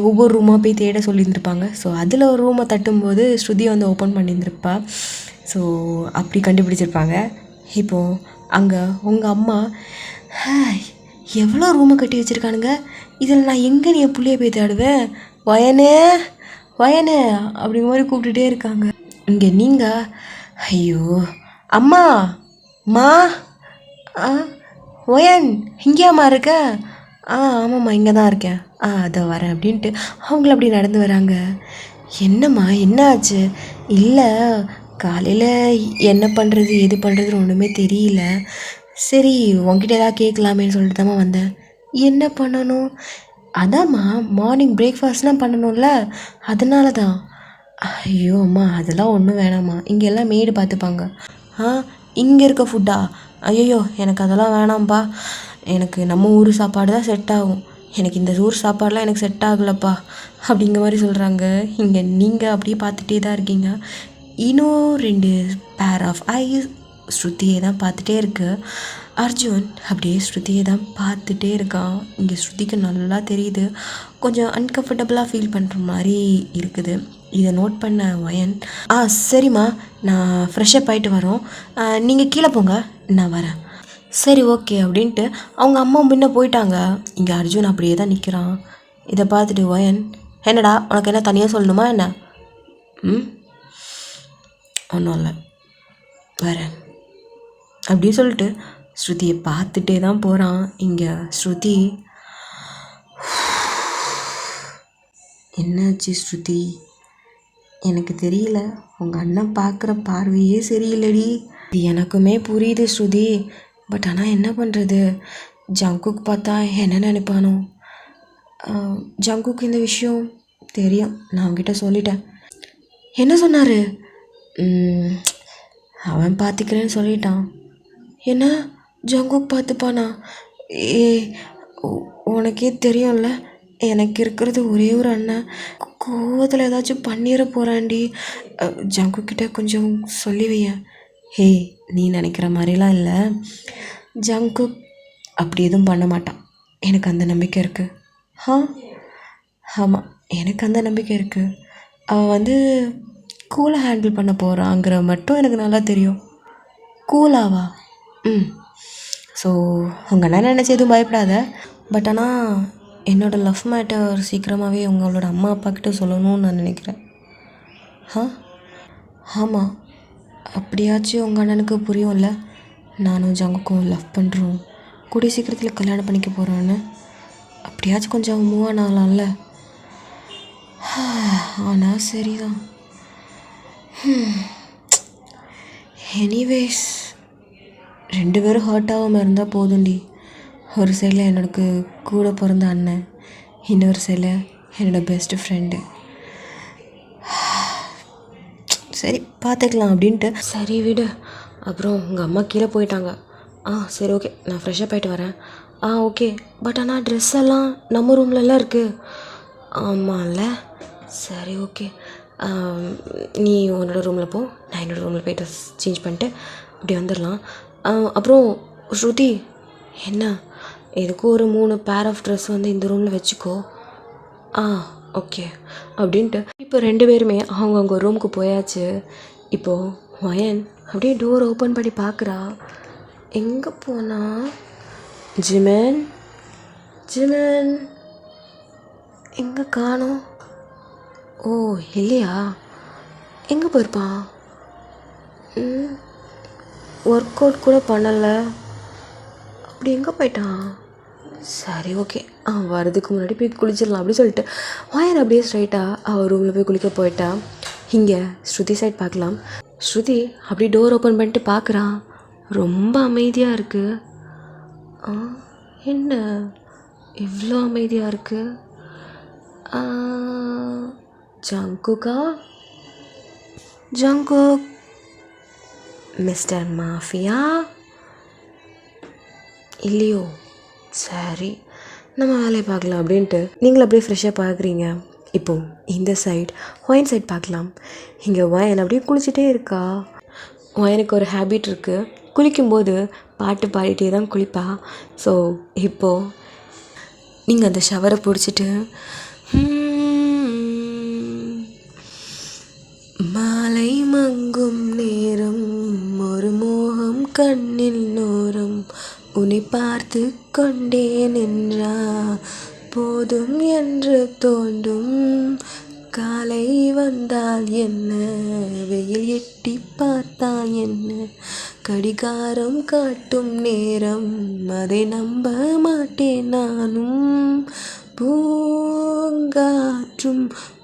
ஒவ்வொரு ரூமாக போய் தேட சொல்லியிருந்துருப்பாங்க. ஸோ அதில் ஒரு ரூமை தட்டும்போது ஸ்ருதியை வந்து ஓப்பன் பண்ணியிருந்திருப்பா. ஸோ அப்படி கண்டுபிடிச்சிருப்பாங்க. இப்போது அங்கே உங்கள் அம்மா, எவ்வளோ ரூமை கட்டி வச்சுருக்கானுங்க, இதில் நான் எங்கே நீ என் பிள்ளைய போய் தேடுவேன், வயனே அப்படிங்கிற மாதிரி கூப்பிட்டுட்டே இருக்காங்க. இங்கே நீங்கள், ஐயோ அம்மா ஒயன் இங்கேயாம்மா இருக்க? ஆமாம்மா இங்கே தான் இருக்கேன். அதை வரேன் அப்படின்ட்டு அவங்கள அப்படி நடந்து வராங்க. என்னம்மா என்ன ஆச்சு? இல்லை, காலையில் என்ன பண்ணுறது எது பண்ணுறதுன்னு ஒன்றுமே தெரியல, சரி உங்ககிட்ட ஏதாவது கேட்கலாமேன்னு சொல்லிட்டு தாம்மா வந்தேன். என்ன பண்ணணும்? அதாம்மா மார்னிங் பிரேக்ஃபாஸ்ட்லாம் பண்ணணும்ல, அதனால தான். ஐயோ அம்மா, அதெல்லாம் ஒன்றும் வேணாம்மா, இங்கே எல்லாம் மேடு பார்த்துப்பாங்க. இங்கே இருக்க ஃபுட்டா? ஐயோ எனக்கு அதெல்லாம் வேணாம்ப்பா, எனக்கு நம்ம ஊர் சாப்பாடு தான் செட் ஆகும், எனக்கு இந்த ஊர் சாப்பாடெலாம் எனக்கு செட் ஆகலப்பா அப்படிங்கிற மாதிரி சொல்கிறாங்க. இங்கே நீங்கள் அப்படியே பார்த்துட்டே தான் இருக்கீங்க. இன்னும் 2 பேர் ஆஃப் ஐஸ் ஸ்ருதியை தான் பார்த்துட்டே இருக்கு. அர்ஜுன் அப்படியே ஸ்ருதியை தான் பார்த்துட்டே இருக்கான். இங்கே ஸ்ருதிக்கு நல்லா தெரியுது, கொஞ்சம் அன்கம்ஃபர்டபுளாக ஃபீல் பண்ணுற மாதிரி இருக்குது. இதை நோட் பண்ண வயன், சரிம்மா, நான் ஃப்ரெஷ்ஷப் ஆகிட்டு வரோம், நீங்கள் கீழே போங்க, நான் வரேன். சரி ஓகே அப்படின்ட்டு அவங்க அம்மா முன்ன போயிட்டாங்க. இங்கே அர்ஜுன் அப்படியே தான் நிற்கிறான். இதை பார்த்துட்டு வயன், என்னடா உனக்கு என்ன தனியாக சொல்லணுமா என்ன? ஒன்றும் இல்லை, வரேன் அப்படின்னு சொல்லிட்டு ஸ்ருதியை பார்த்துட்டே தான் போகிறான். இங்கே ஸ்ருதி, என்னாச்சு ஸ்ருதி? எனக்கு தெரியல, உங்கள் அண்ணன் பார்க்குற பார்வையே சரியில்லடி. இது எனக்குமே புரியுது ஸ்ருதி, பட் ஆனால் என்ன பண்ணுறது, ஜங்குக் பார்த்தா என்ன நினைப்பானோ? ஜங்குக்கு இந்த விஷயம் தெரியும், நான் அவன்கிட்ட சொல்லிட்டேன். என்ன சொன்னார்? அவன் பார்த்துக்கிறேன்னு சொல்லிட்டான். என்ன, ஜங்குக் பார்த்துப்பானா? உனக்கே தெரியும்ல, எனக்கு இருக்கிறது ஒரே ஒரு அண்ணன். கோவத்தில் ஏதாச்சும் பண்ணிட போகிறான்டி. ஜங்குக்கிட்ட கொஞ்சம் சொல்லி வையேன். நீ நினைக்கிற மாதிரிலாம் இல்லை, ஜங்குக் அப்படி எதுவும் பண்ண மாட்டான், எனக்கு அந்த நம்பிக்கை இருக்குது. ஆமாம், எனக்கு அந்த நம்பிக்கை இருக்குது. அவன் கூலாக ஹேண்டில் பண்ண போகிறாங்கிற மட்டும் எனக்கு நல்லா தெரியும். கூலாவா? ஸோ உங்கள் அண்ணன் நினச்சி எதுவும் பயப்படாத. பட் ஆனால் என்னோடய லவ் மேட்டர் சீக்கிரமாகவே உங்களோட அம்மா அப்பாக்கிட்ட சொல்லணும்னு நான் நினைக்கிறேன். ஆமாம், அப்படியாச்சும் உங்கள் அண்ணனுக்கு புரியும்ல, நானும் ஜங்குக்கும் லவ் பண்ணுறோம், கூடிய சீக்கிரத்தில் கல்யாணம் பண்ணிக்க போகிறோன்னு. அப்படியாச்சும் கொஞ்சம் மூவ் ஆனாலாம்ல. ஆனால் சரிதான். எனிவேஸ், 2 பேரும் ஹர்ட் ஆகாமல் இருந்தால் போதும்டி. ஒரு சைடில் எனக்கு கூட பிறந்த அண்ணன், இன்னொரு சைடில் என்னோடய பெஸ்ட்டு ஃப்ரெண்டு. சரி பார்த்துக்கலாம் அப்படின்ட்டு. சரி விடு. அப்புறம் உங்கள் அம்மா கீழே போயிட்டாங்க. சரி ஓகே, நான் ஃப்ரெஷ்ஷப் ஆகிட்டு வரேன். ஓகே, பட் ஆனால் ட்ரெஸ் எல்லாம் நம்ம ரூம்லலாம் இருக்குது. ஆமாம்ல, சரி ஓகே, நீ உன்னோட ரூமில் போ, நான் என்னோடய ரூமில் போய் ட்ரெஸ் சேஞ்ச் பண்ணிட்டு இப்படி வந்துடலாம். அப்புறம் ஸ்ருதி, என்ன, எதுக்கும் ஒரு 3 பேர் ஆஃப் ட்ரெஸ் இந்த ரூமில் வச்சுக்கோ. ஓகே அப்படின்ட்டு இப்போ 2 பேருமே அவங்கவுங்க ரூமுக்கு போயாச்சு. இப்போது வயன் அப்படியே டோர் ஓப்பன் பண்ணி பார்க்குறா. எங்கே போனா? ஜிமன் எங்கே காணோம்? இல்லையா? எங்கே போயிருப்பான்? ஒர்க் அவுட் கூட பண்ணலை, அப்படி எங்கே போயிட்டான்? சரி ஓகே, வரதுக்கு முன்னாடி போய் குளிச்சிடலாம் அப்படின்னு சொல்லிட்டு வயன் அப்படியே ஸ்ட்ரைட்டாக அவள் ரூமில் போய் குளிக்க போயிட்டா. இங்கே ஸ்ருதி சைட் பார்க்கலாம். ஸ்ருதி அப்படி டோர் ஓப்பன் பண்ணிட்டு பார்க்குறான். ரொம்ப அமைதியாக இருக்குது. என்ன இவ்வளோ அமைதியாக இருக்குது? ஜங்குக்கா? ஜங்குக், மிஸ்டர் மாஃபியா இல்லையோ? சரி, நம்ம வேலையை பார்க்கலாம் அப்படின்ட்டு நீங்களும் அப்படியே ஃப்ரெஷ்ஷாக பார்க்குறீங்க. இப்போது இந்த சைட் ஒயின் சைட் பார்க்கலாம். இங்கே ஒயன் அப்படியே குளிச்சுட்டே இருக்கா. ஒயனுக்கு ஒரு ஹேபிட் இருக்குது, குளிக்கும்போது பாட்டு பாடிட்டே தான் குளிப்பா. ஸோ இப்போது நீங்கள் அந்த ஷவரை பிடிச்சிட்டு மாலை மங்கும் நேரம் ஒரு மோகம் கண்ணில் நோரம் உன்னை பார்த்து கொண்டே நின்றா போதும் என்று தோன்றும் காலை வந்தால் என்ன வெயில் எட்டி பார்த்தால் என்ன கடிகாரம் காட்டும் நேரம் அதை நம்ப மாட்டேன் நானும் பூங்காற்றும்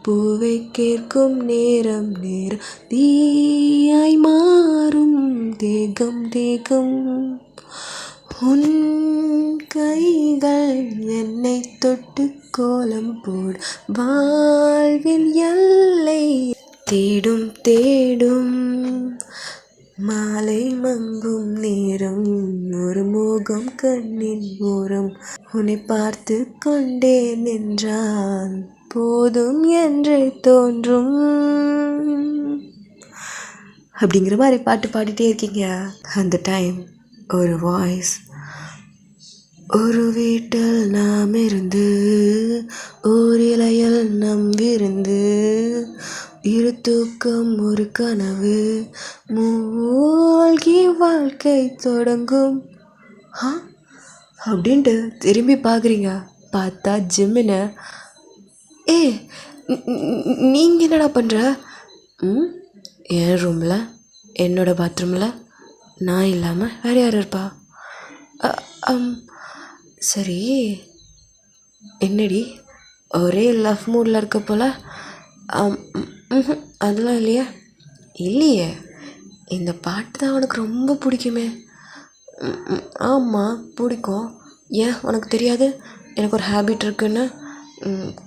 பூவை கேட்கும் நேரம் நேரம் தீயாய் மாறும் தேகம் தேகம் உன் கைகள் என்னை தொட்டு கோலம் போடு வாழ்வில் எல்லை தேடும் தேடும் மாலை மங்கும் நேரம் ஒரு மோகம் கண்ணின் ஓரம் உன்னை பார்த்து கொண்டே நின்றால் போதும் என்று தோன்றும் அப்படிங்கிற மாதிரி பாட்டு பாடிட்டே இருக்கீங்க. அந்த டைம் ஒரு வாய்ஸ், ஒரு வீட்டில் நாம் இருந்து ஓர் இலையில் நம் விருந்து இரு தூக்கம் ஒரு கனவு மூழ்கி வாழ்க்கை தொடங்கும் அப்படின்ட்டு திரும்பி பார்க்குறீங்க. பார்த்தா ஜிம்மின்னு. ஏ நீங்கள் என்னடா பண்ணுற? என் ரூமில் என்னோடய பாத்ரூமில் நான் இல்லாமல் வேறு யார் இருப்பா? சரி, என்னடி ஒரே லவ் மூடில் இருக்க போல்? அதெல்லாம் இல்லையே, இந்த பாட்டு தான் உனக்கு ரொம்ப பிடிக்குமே. ஆமாம் பிடிக்கும். ஏன் உனக்கு தெரியாது? எனக்கு ஒரு ஹேபிட் இருக்குன்னு.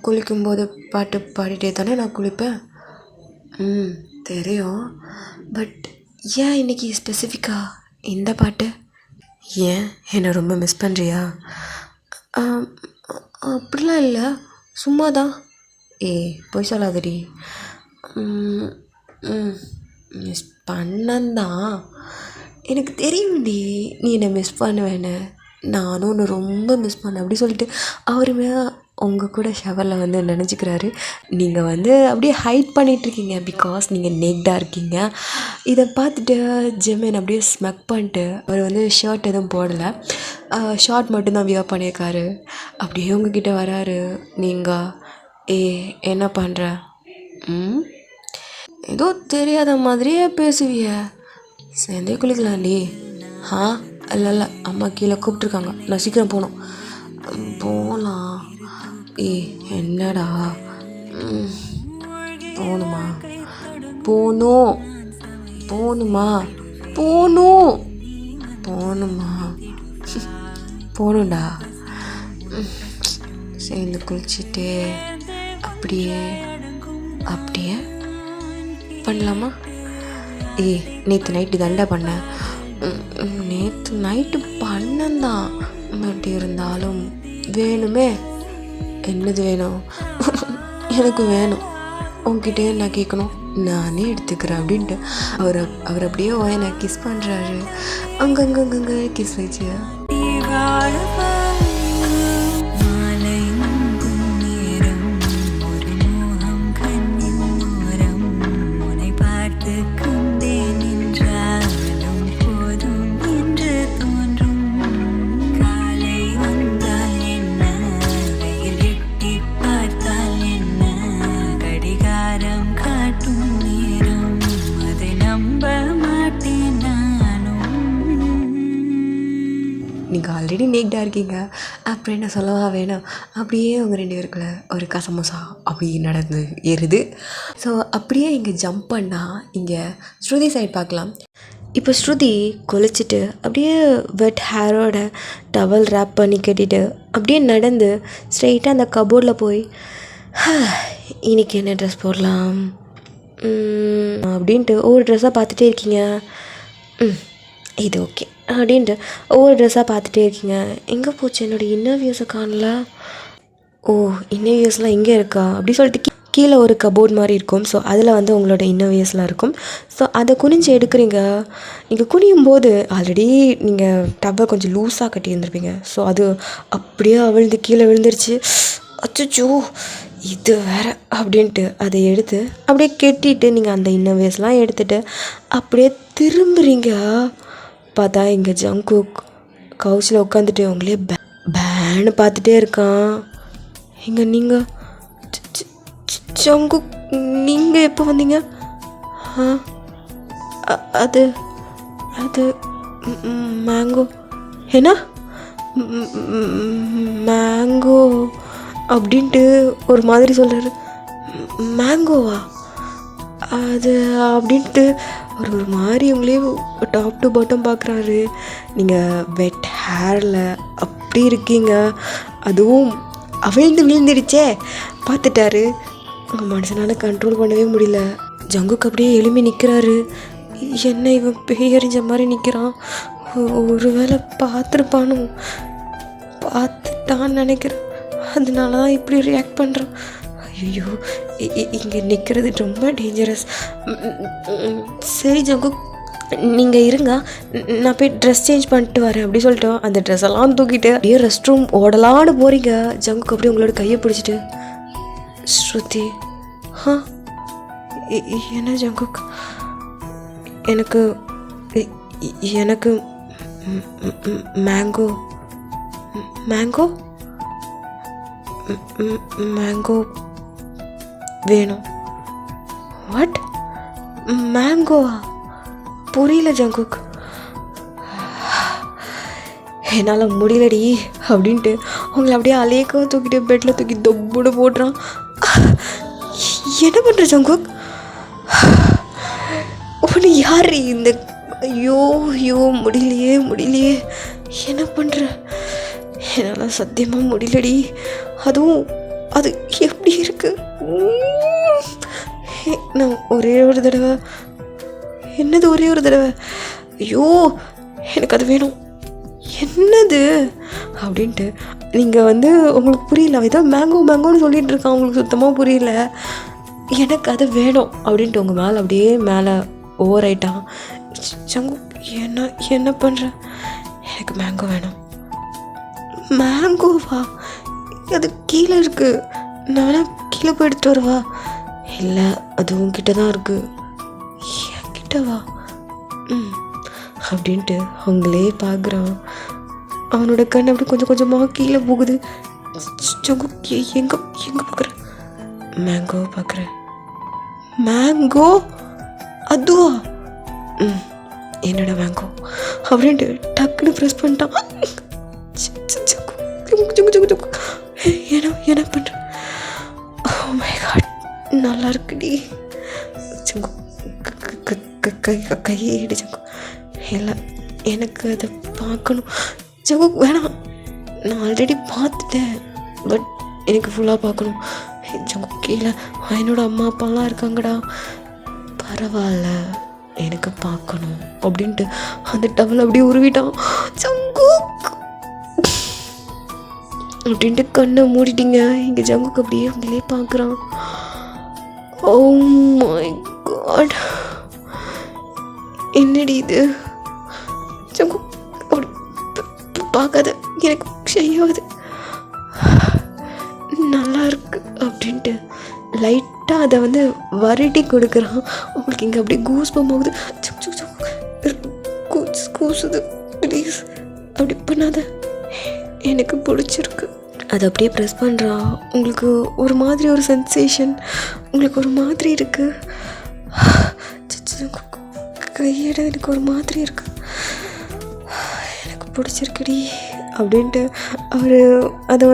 குளிக்கும்போது பாட்டு பாடிட்டே தானே நான் குளிப்பேன். தெரியும். பட் ஏன் இன்றைக்கி ஸ்பெசிஃபிக்காக இந்த பாட்டு? ஏன் என்னை ரொம்ப மிஸ் பண்ணுறியா? அப்படிலாம் இல்லை, சும்மா தான். போய் சொல்லாதடி. மிஸ் பண்ணந்தான், எனக்கு தெரியும்டி நீ என்னை மிஸ் பண்ணுவேன்னு. நானும் ஒன்று ரொம்ப மிஸ் பண்ணேன் அப்படி சொல்லிட்டு அவருமே உங்கள் கூட ஷவரில் வந்து நினச்சிக்கிறாரு. நீங்கள் வந்து அப்படியே ஹைட் பண்ணிகிட்ருக்கீங்க பிகாஸ் நீங்கள் நேக்டாக இருக்கீங்க. இதை பார்த்துட்டு ஜிமின் அப்படியே ஸ்மெக் பண்ணிட்டு அவர் வந்து ஷர்ட் எதுவும் போடலை, ஷார்ட் மட்டும்தான் வியர் பண்ணியிருக்காரு. அப்படியே உங்ககிட்ட வராரு. நீங்கள் என்ன பண்ணுற? ஏதோ தெரியாத மாதிரியே பேசுவிய. சேர்ந்தே குளிக்கலாம்டி. இல்லை அம்மா கீழே கூப்பிட்ருக்காங்க, நான் சீக்கிரம் போகலாம். என்னடா போகணுமா? போகணும்டா. சேர்ந்து குளிச்சுட்டு அப்படியே பண்ணலாமா? நேற்று நைட்டு தண்டை பண்ணேன். நேற்று நைட்டு பண்ணந்தான், பட் இருந்தாலும் வேணுமே. என்னது வேணும்? எனக்கு வேணும். உங்ககிட்டே நான் கேட்கணும், நானே எடுத்துக்கிறேன் அப்படின்ட்டு அவர் அப்படியே என்னை கிஸ் பண்ணுறாரு. அங்கங்கே கிஸ் வச்சு நீங்கள் ஆல்ரெடி நேக்டாக இருக்கீங்க, அப்புறம் என்ன சொல்லவா வேணும்? அப்படியே அவங்க 2 பேருக்குள்ள ஒரு கசமோசா அப்படி நடந்து ஏறுது. ஸோ அப்படியே இங்கே ஜம்ப் பண்ணால் இங்கே ஸ்ருதி சைட் பார்க்கலாம். இப்போ ஸ்ருதி குளிச்சுட்டு அப்படியே வெட் ஹேரோட டவல் ரேப் பண்ணி கட்டிட்டு அப்படியே நடந்து ஸ்ட்ரெயிட்டாக அந்த கபோர்டில் போய் இன்றைக்கி என்ன ட்ரெஸ் போடலாம் அப்படின்ட்டு ஒவ்வொரு ட்ரெஸ்ஸாக பார்த்துட்டே இருக்கீங்க. இது ஓகே அப்படின்ட்டு ஒவ்வொரு ட்ரெஸ்ஸாக பார்த்துட்டே இருக்கீங்க. எங்கே போச்சு என்னோடய இன்னர்வியூஸை காணல? இன்னர்வியூஸ்லாம் எங்கே இருக்கா அப்படி சொல்லிட்டு கீழே ஒரு கபோர்ட் மாதிரி இருக்கும். ஸோ அதில் வந்து உங்களோட இன்னர்வியூஸ்லாம் இருக்கும். ஸோ அதை குனிஞ்சு எடுக்கிறீங்க. நீங்கள் குனியும் போது ஆல்ரெடி நீங்கள் டப்பை கொஞ்சம் லூஸாக கட்டி இருந்திருப்பீங்க. ஸோ அது அப்படியே அவிழ்ந்து கீழே விழுந்துருச்சு. அச்சோ இது வேறு அப்படின்ட்டு அதை எடுத்து அப்படியே கெட்டிட்டு நீங்கள் அந்த இன்னர்வியூஸ்லாம் எடுத்துகிட்டு அப்படியே திரும்புறீங்க. பார்த்தா இங்கே ஜங்குக் கவுச்சில் உட்காந்துட்டு உங்களே பேன்னு பார்த்துட்டே இருக்கான். இங்கே நீங்கள் ஜங்குக் நீங்கள் எப்போ வந்தீங்க? அது மேங்கோ. என்ன மேங்கோ அப்படின்ட்டு ஒரு மாதிரி சொல்கிறாரு. மேங்கோவா அது அப்படின்ட்டு அவர் ஒரு மாதிரி உங்களே டாப் டு பாட்டம் பார்க்குறாரு. நீங்கள் வெட் ஹேரில் அப்படி இருக்கீங்க, அதுவும் விழுந்துடுச்சே பார்த்துட்டாரு. உங்கள் மனுஷனால் கண்ட்ரோல் பண்ணவே முடியல. ஜங்குக்கு அப்படியே எழுப்பி நிற்கிறாரு. என்ன இவன் பேயறிஞ்ச மாதிரி நிற்கிறான். ஒரு வேளை பார்த்துட்டான்னு நினைக்கிறேன். அதனால தான் இப்படி ரியாக்ட் பண்ணுறான். ஐயோ இங்கே நிற்கிறது ரொம்ப டேஞ்சரஸ். சரி ஜங்கு நீங்கள் இருங்க, நான் போய் ட்ரெஸ் சேஞ்ச் பண்ணிட்டு வரேன் அப்படி சொல்லிட்டோம். அந்த ட்ரெஸ் எல்லாம் தூக்கிட்டு அப்படியே ரெஸ்ட் ரூம் ஓடலான்னு போகிறீங்க. ஜங்குக்கு அப்படியே உங்களோட கையை பிடிச்சிட்டு ஸ்ருதி என்ன ஜங்குக்? எனக்கு எனக்கு மேங்கோ மேங்கோ மேங்கோ வேணும். வாட்? மேங்கோவா? புரியல ஜங்குக். என்னால் முடியலடி அப்படின்ட்டு அவங்கள அப்படியே அலேக்காக தூக்கிட்டு பெட்டில் தூக்கி தொப்புன்னு போட்டுறான். என்ன பண்ணுற ஜங்குக்? ஒன்று யார் இந்த? ஐயோ ஐயோ முடியலையே என்ன பண்ணுற? என்னால் சத்தியமாக முடியலடி. அதுவும் அது எப்படி இருக்கு? நான் ஒரே ஒரு தடவை. என்னது ஒரே ஒரு தடவை? ஐயோ எனக்கு அது வேணும். என்னது அப்படின்ட்டு நீங்கள் உங்களுக்கு புரியல. ஏதோ மேங்கோன்னு சொல்லிகிட்டு இருக்கான், உங்களுக்கு சுத்தமாக புரியல. எனக்கு அது வேணும் அப்படின்ட்டு உங்கள் மேலே அப்படியே மேலே ஓவர் ஆயிட்டான். ஜங்கு என்ன பண்ணுற? எனக்கு மேங்கோ வேணும். மேங்கோவா? அது கீழே இருக்குது, நான் வேணா கீழே போய் எடுத்துகிட்டு வரவா? இல்லை, அதுவும் கிட்ட தான் இருக்குது. என் கிட்டவா? அப்படின்ட்டு அவங்களே பார்க்குறான். அவனோட கண் அப்படி கொஞ்சம் கொஞ்சமாக கீழே போகுது. எங்கே பார்க்குறேன்? மேங்கோ பார்க்குறேன். மேங்கோ? அதுவா? என்னோட மேங்கோ அப்படின்ட்டு டக்குன்னு ப்ரெஸ் பண்ணிட்டான். என்ன பண்ணுற? ஓ மை காட், நல்லா இருக்குடி. கையேடி ஜங்கு. இல்லை, எனக்கு அதை பார்க்கணும். ஜங்கு வேணாம், நான் ஆல்ரெடி பார்த்துட்டேன். பட் எனக்கு ஃபுல்லாக பார்க்கணும். ஜங்கு கீழே என்னோட அம்மா அப்பாலாம் இருக்காங்கடா. பரவாயில்ல, எனக்கு பார்க்கணும் அப்படின்ட்டு அந்த டவல் அப்படியே உருவிட்டான். ஜங்கு அப்படின்ட்டு கண்ணை மூடிட்டீங்க. இங்கே ஜங்குக்கு அப்படியே அவங்களே பார்க்குறான். ஓ மை காட், என்னடி இது? ஜங்கு அப்படி பார்க்காத, எனக்கு செய்யாது. நல்லா இருக்கு அப்படின்ட்டு லைட்டாக அதை வரட்டி கொடுக்குறான். உங்களுக்கு இங்கே அப்படியே கூஸ் போகுது. கூசுது. ப்ளீஸ் அப்படி பண்ணாத, எனக்கு பிடிச்சிருக்கு. அதை அப்படியே ப்ரெஸ் பண்ணுறா. உங்களுக்கு ஒரு மாதிரி ஒரு சென்சேஷன், உங்களுக்கு ஒரு மாதிரி இருக்குது. கையிட எனக்கு ஒரு மாதிரி இருக்கு. எனக்கு பிடிச்சிருக்குடி அப்படின்ட்டு அவர் அதை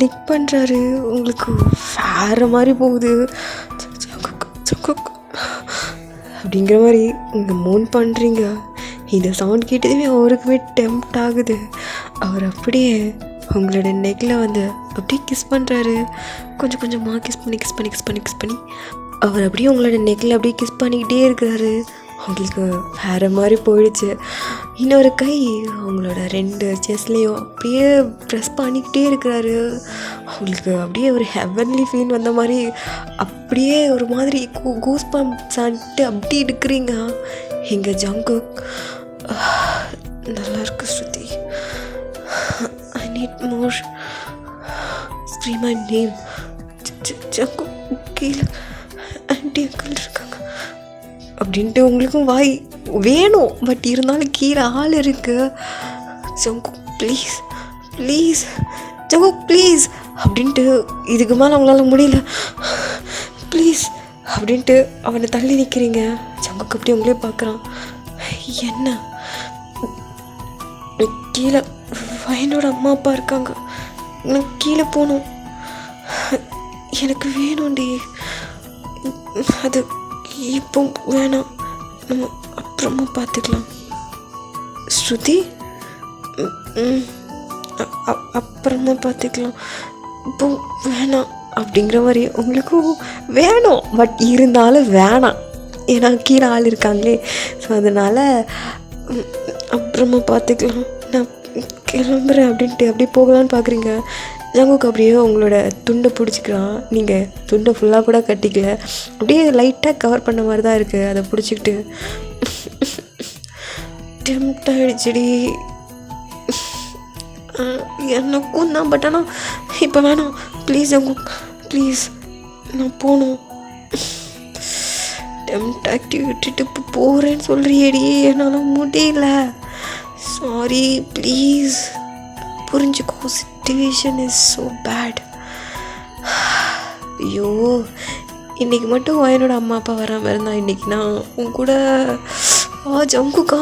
லிக் பண்ணுறாரு. உங்களுக்கு வேறு மாதிரி போகுது அப்படிங்கிற மாதிரி இங்கே மூன் பண்ணுறீங்க. இந்த சவுண்ட் கேட்டதுமே அவருக்குமே டெம்ப்ட் ஆகுது. அவர் அப்படியே உங்களோட நெக்கில் அப்படியே கிஸ் பண்ணுறாரு. கொஞ்சம் கொஞ்சமாக கிஸ் பண்ணி அவர் அப்படியே உங்களோட நெக்கில் அப்படியே கிஸ் பண்ணிக்கிட்டே இருக்கிறாரு. அவங்களுக்கு வேறு மாதிரி போயிடுச்சு. இன்னொரு கை அவங்களோட 2 செஸ்லேயும் அப்படியே ப்ரெஸ் பண்ணிக்கிட்டே இருக்கிறாரு. அவங்களுக்கு அப்படியே ஒரு ஹெவன்லி ஃபீல் வந்த மாதிரி அப்படியே ஒரு மாதிரி கூஸ் பம்ப்ஸ் ஆன்ட்டு அப்படி இருக்கிறீங்க. எங்கள் ஜங்கு நல்லா இருக்கு Shruti. I need more. Scream my name. ஜங்கு கீழே ஆன்ட்டி அங்கிள் இருக்காங்க அப்படின்ட்டு உங்களுக்கும் வாய் வேணும். பட் இருந்தாலும் கீழே ஆள் இருக்கு. ஜங்கு ப்ளீஸ் ஜங்கு ப்ளீஸ் அப்படின்ட்டு இதுக்கு மேலே அவங்களால முடியல. ப்ளீஸ் அப்படின்ட்டு அவனை தள்ளி நிற்கிறீங்க. ஜங்குக்கு அப்படி உங்களே பார்க்குறான். என்ன? கீழே என்னோட அம்மா அப்பா இருக்காங்க, நான் கீழே போகணும். எனக்கு வேணும்டி. அது இப்போ வேணாம், நம்ம அப்புறமா பார்த்துக்கலாம். ஸ்ருதி, அப்புறமா பார்த்துக்கலாம், இப்போ வேணாம் அப்படிங்கிற மாதிரி உங்களுக்கும் வேணும். பட் இருந்தாலும் வேணாம், ஏன்னா கீழே ஆள் இருக்காங்களே. ஸோ அதனால் அப்புறமா பார்த்துக்கலாம், நான் கிளம்புறேன் அப்படின்ட்டு அப்படியே போகலான்னு பார்க்குறீங்க. ஜங்குக்கு அப்படியே உங்களோட துண்டை பிடிச்சிக்கிறான். நீங்கள் துண்டை ஃபுல்லாக கூட கட்டிக்கல, அப்படியே லைட்டாக கவர் பண்ண மாதிரி தான் இருக்குது. அதை பிடிச்சிக்கிட்டு டெம்ப்ட் ஆகிடுச்சிடி எனக்கும் தான். பட் ஆனால் இப்போ வேணாம் ப்ளீஸ் ஜங்கு ப்ளீஸ், நான் போகணும். டெம்ட் ஆக்டி விட்டுட்டு இப்போ போகிறேன்னு சொல்கிறியேடி, என்னால் முடியல. சாரி ப்ளீஸ் புரிஞ்சுக்கோ, சிச்சுவேஷன் இஸ் ஸோ பேட். ஐயோ, இன்றைக்கி மட்டும் என்னோட அம்மா அப்பா வராமல் இருந்தா இன்றைக்கி நான் உன் கூட ஜங்குக்கா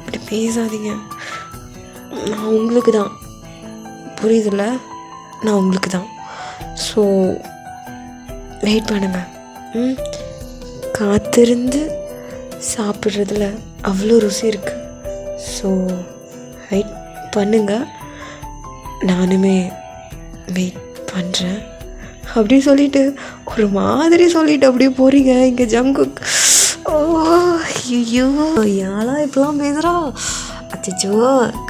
இப்படி பேசாதீங்க. நான் உங்களுக்கு தான், புரியுதுல்ல, நான் உங்களுக்கு தான். ஸோ வெயிட் பண்ணுங்க. காத்திருந்து சாப்பிட்றதுல அவ்வளோ ருசி இருக்குது. ஸோ வெயிட் பண்ணுங்க, நானுமே வெயிட் பண்ணுறேன் அப்படி சொல்லிட்டு ஒரு மாதிரி சொல்லிட்டு அப்படியே போகிறீங்க. இங்கே ஜங்குக் ஐயோ யாரெல்லாம் இப்பெல்லாம் பேசுகிறா. அச்சோ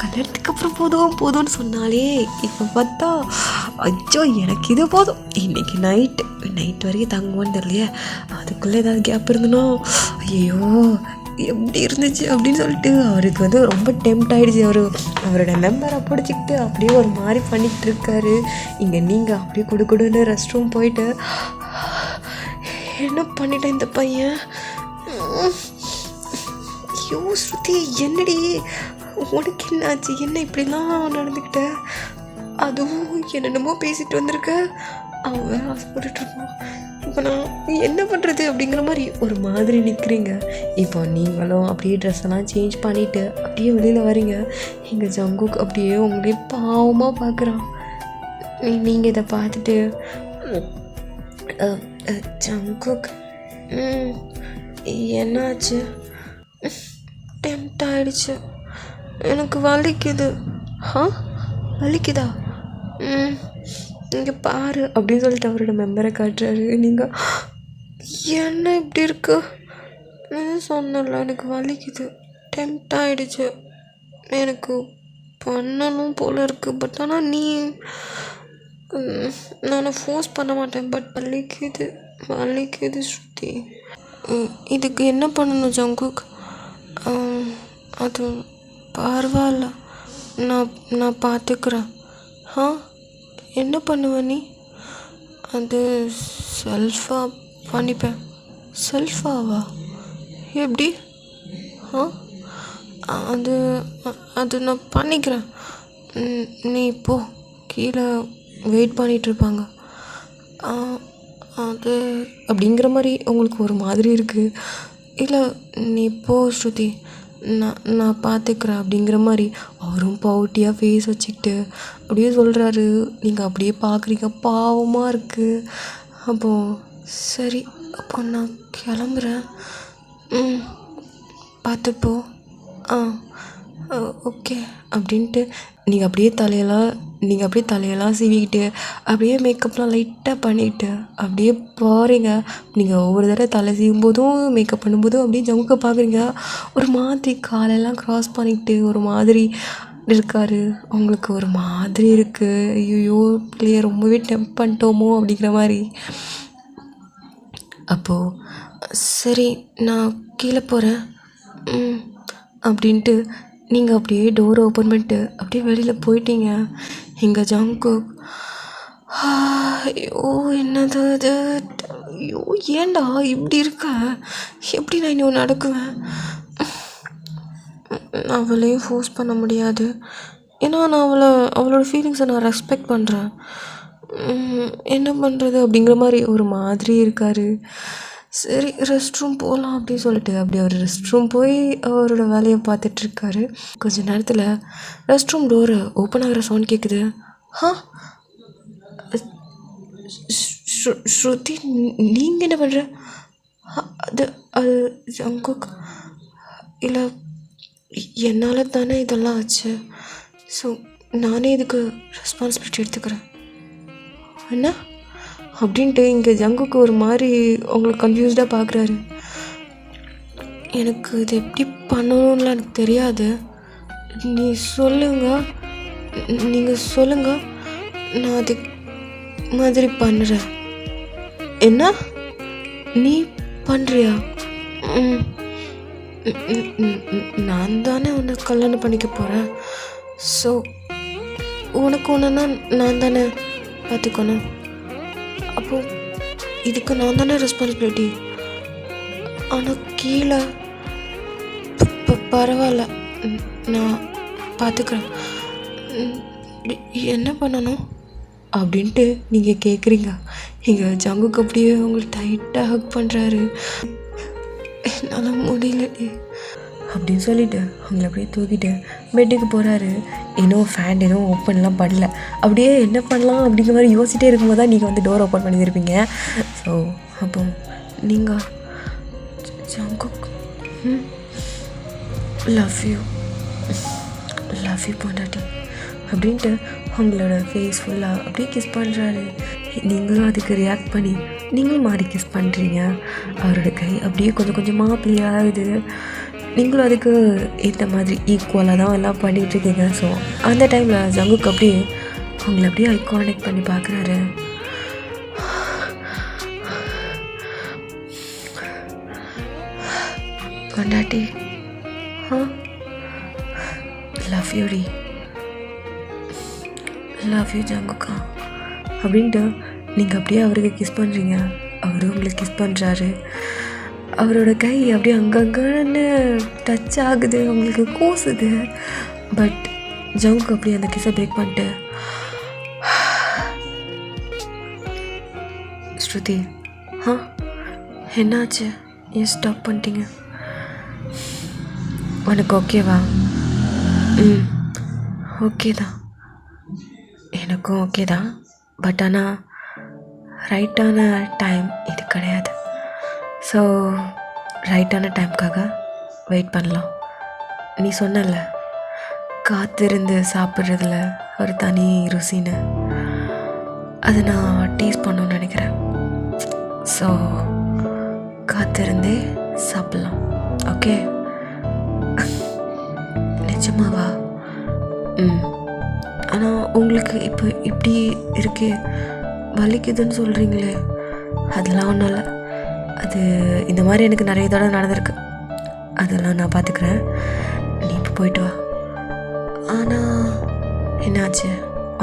கல்யாணத்துக்கு அப்புறம் போதும்னு சொன்னாலே இப்போ பார்த்தா அச்சோ எனக்கு இது போதும், இன்றைக்கி நைட் வரைக்கும் தங்குவான்னு தெரியலையே, அதுக்குள்ளே ஏதாவது கேப் இருந்தனோ ஐயோ எப்படி இருந்துச்சு அப்படின்னு சொல்லிட்டு அவருக்கு வந்து ரொம்ப டெம்ட் ஆகிடுச்சு. அவரோட மெம்பரை பிடிச்சிக்கிட்டு அப்படியே ஒரு மாதிரி பண்ணிக்கிட்டு இருக்காரு. இங்கே நீங்கள் அப்படியே கொடுன்னு ரெஸ்ட் ரூம் போயிட்டு என்ன பண்ணிட்டேன் இந்த பையன். ஐயோ ஸ்ருதி என்னடி உனக்கு என்னாச்சு, என்ன இப்படிலாம் நடந்துக்கிட்ட, அதுவும் என்னென்னமோ பேசிட்டு வந்திருக்க, அவன் வேற ஆசைப்பட்டுட்டு இருப்பான், இப்போ நான் என்ன பண்ணுறது அப்படிங்கிற மாதிரி ஒரு மாதிரி நிற்கிறீங்க. இப்போ நீங்களும் அப்படியே ட்ரெஸ் எல்லாம் சேஞ்ச் பண்ணிவிட்டு அப்படியே வெளியில் வரீங்க. எங்கள் ஜங்குக் அப்படியே உங்களே பாவமாக பார்க்குறான். நீங்கள் இதை பார்த்துட்டு ஜங்குக் என்னாச்சு, டெம்ட் ஆகிடுச்சு, எனக்கு வலிக்குது. வலிக்குதா, இங்கே பாரு அப்படின்னு சொல்லிட்டு அவரோட மெம்பரை காட்டுறாரு. நீங்கள் என்ன இப்படி இருக்கு, சொன்னல எனக்கு வலிக்குது, டெம்ட் ஆகிடுச்சு, எனக்கு பண்ணணும் போல் இருக்குது. பட் ஆனால் நான் ஃபோர்ஸ் பண்ண மாட்டேன், பட் வலிக்குது ஸ்ருதி. இதுக்கு என்ன பண்ணணும் ஜங்குக்? அது பரவாயில்ல, நான் பார்த்துக்கிறேன். என்ன பண்ணுவ நீ? அது செல்ஃபாக பண்ணிப்பேன். செல்ஃபாவா, எப்படி? அது நான் பண்ணிக்கிறேன். நீ போ, கீழே வெயிட் பண்ணிகிட்ருப்பாங்க. அது அப்படிங்கிற மாதிரி உங்களுக்கு ஒரு மாதிரி இருக்குது. இல்லை நீ போ ஸ்ருதி, நான் பார்த்துக்கிறேன் அப்படிங்கிற மாதிரி அவரும் பவுட்டியாக ஃபேஸ் வச்சுக்கிட்டு அப்படியே சொல்கிறாரு. நீங்கள் அப்படியே பார்க்குறீங்க, பாவமாக இருக்குது. அப்போது சரி, அப்போ நான் கிளம்புறேன், பார்த்துப்போ. ஓகே அப்படின்ட்டு நீங்கள் அப்படியே தலையெல்லாம் சீவிக்கிட்டு அப்படியே மேக்கப்லாம் லைட்டாக பண்ணிவிட்டு அப்படியே போகிறீங்க. நீங்கள் ஒவ்வொரு தடவை தலை சீவும் போதும் மேக்கப் பண்ணும்போதும் அப்படியே ஜமுக்க பார்க்குறீங்க. ஒரு மாதிரி காலெல்லாம் க்ராஸ் பண்ணிக்கிட்டு ஒரு மாதிரி இருக்கார். உங்களுக்கு ஒரு மாதிரி இருக்குது, ஐயோ பிள்ளைய ரொம்பவே டெம்ப் பண்ணிட்டோமோ அப்படிங்கிற மாதிரி. அப்போது சரி நான் கீழே போகிறேன் அப்படின்ட்டு நீங்கள் அப்படியே டோரை ஓப்பன் பண்ணிட்டு அப்படியே வெளியில் போயிட்டீங்க. எங்கள் ஜங்குக் ஐயோ என்னது அது, ஐயோ ஏண்டா இப்படி இருக்க, எப்படி நான் இன்னும் நடக்குவேன்? அவளையும் ஃபோர்ஸ் பண்ண முடியாது, ஏன்னா நான் அவளோட ஃபீலிங்ஸை நான் ரெஸ்பெக்ட் பண்ணுறேன். என்ன பண்ணுறது அப்படிங்கிற மாதிரி ஒரு மாதிரி இருக்கார். சரி ரெஸ்ட் ரூம் போகலாம் அப்படின்னு சொல்லிட்டு அப்படி அவர் ரெஸ்ட் ரூம் போய் அவரோட வேலையை பார்த்துட்ருக்காரு. கொஞ்ச நேரத்தில் ரெஸ்ட் ரூம் டோரு ஓப்பன் ஆகிற சவுண்ட் கேட்குது. ஸ்ருதி நீங்கள் என்ன பண்ணுற? அது ஜங்குக், இல்லை என்னால் தானே இதெல்லாம் ஆச்சு, ஸோ நானே இதுக்கு ரெஸ்பான்சிபிலிட்டி எடுத்துக்கிறேன் என்ன அப்படின்ட்டு இங்கே ஜங்குக்கு ஒரு மாதிரி உங்களுக்கு கன்ஃபியூஸ்டாக பார்க்குறாரு. எனக்கு இது எப்படி பண்ணணும்லாம் எனக்கு தெரியாது, நீங்கள் சொல்லுங்கள், நான் அது மாதிரி பண்ணுறேன். என்ன நீ பண்ணுறியா? நான் தானே உன்னை கல்யாணம் பண்ணிக்க போகிறேன், ஸோ உனக்கு ஒன்றுன்னா நான் தானே பார்த்துக்கணும். அப்போது இதுக்கு நான் தானே ரெஸ்பான்சிபிலிட்டி. ஆனால் கீழே பரவாயில்ல, நான் பார்த்துக்கிறேன். என்ன பண்ணணும் அப்படின்ட்டு நீங்கள் கேட்குறீங்க. இங்கே ஜங்குக்கு அப்படியே உங்களுக்கு டைட்டாக ஹக் பண்ணுறாரு. என்னால் முடியலடி அப்படின்னு சொல்லிவிட்டு அவங்கள அப்படியே தூக்கிட்டு பெட்டுக்கு போகிறாரு. இன்னும் ஃபேன் எதுவும் ஓப்பன்லாம் பண்ணல. அப்படியே என்ன பண்ணலாம் அப்படிங்கிற மாதிரி யோசிச்சிட்டே இருக்கும்போது தான் நீங்கள் வந்து டோர் ஓப்பன் பண்ணியிருப்பீங்க. ஸோ அப்போ நீங்கள் ஜங்குக் லவ் யூ பொண்டாட்டி அப்படின்ட்டு அவங்களோட ஃபேஸ் ஃபுல்லாக அப்படியே கிஸ் பண்ணுறாரு. நீங்களும் அதுக்கு ரியாக்ட் பண்ணி நீங்களும் மாறி கிஸ் பண்ணுறீங்க. அவரோட கை அப்படியே கொஞ்சம் கொஞ்சமாக ப்ளே ஆகுது. நீங்களும் அதுக்கு ஏற்ற மாதிரி ஈக்குவலாக தான் எல்லாம் பண்ணிகிட்ருக்கீங்க. ஸோ அந்த டைமில் ஜங்குக்கு அப்படியே அவங்கள அப்படியே ஐ கான்டெக்ட் பண்ணி பார்க்குறாரு. பொண்டாட்டி லவ் யூடி, லவ் யூ ஜங்குக்கா அப்படின்ட்டு நீங்கள் அப்படியே அவருக்கு கிஸ் பண்ணுறீங்க. அவரும் உங்களுக்கு கிஸ் பண்ணுறாரு. அவரோட கை அப்படியே அங்கங்கன்னு டச் ஆகுது, உங்களுக்கு கூசுது. பட் ஜங்குக்கு அப்படியே அந்த கிஸ்ஸை பிரேக் பண்ணிட்டு, ஸ்ருதி என்னாச்சு, ஏன் ஸ்டாப் பண்ணிட்டீங்க? உனக்கு ஓகேவா? ஓகே தான், எனக்கும் ஓகே தான். பட் ஆனால் ரைட்டான டைம் இது கிடையாது. ஸோ ரைட்டான டைம்க்காக வெயிட் பண்ணலாம். நீ சொன்னல காத்திருந்து சாப்பிட்றதுல ஒரு தனி ருசின்னு, அதை நான் டேஸ்ட் பண்ணணும்னு நினைக்கிறேன். ஸோ காத்திருந்தே சாப்பிட்லாம். ஓகே? நிஜமாவா? ஆனால் உங்களுக்கு இப்போ இப்படி இருக்கே, வலிக்குதுன்னு சொல்கிறீங்களே, அதெல்லாம் ஒன்றும் இல்லை. அது இந்த மாதிரி எனக்கு நிறைய தடவை நடந்திருக்கு. அதெல்லாம் நான் பார்த்துக்கிறேன். நீ இப்போ போயிட்டு வா. ஆனால் என்னாச்சு,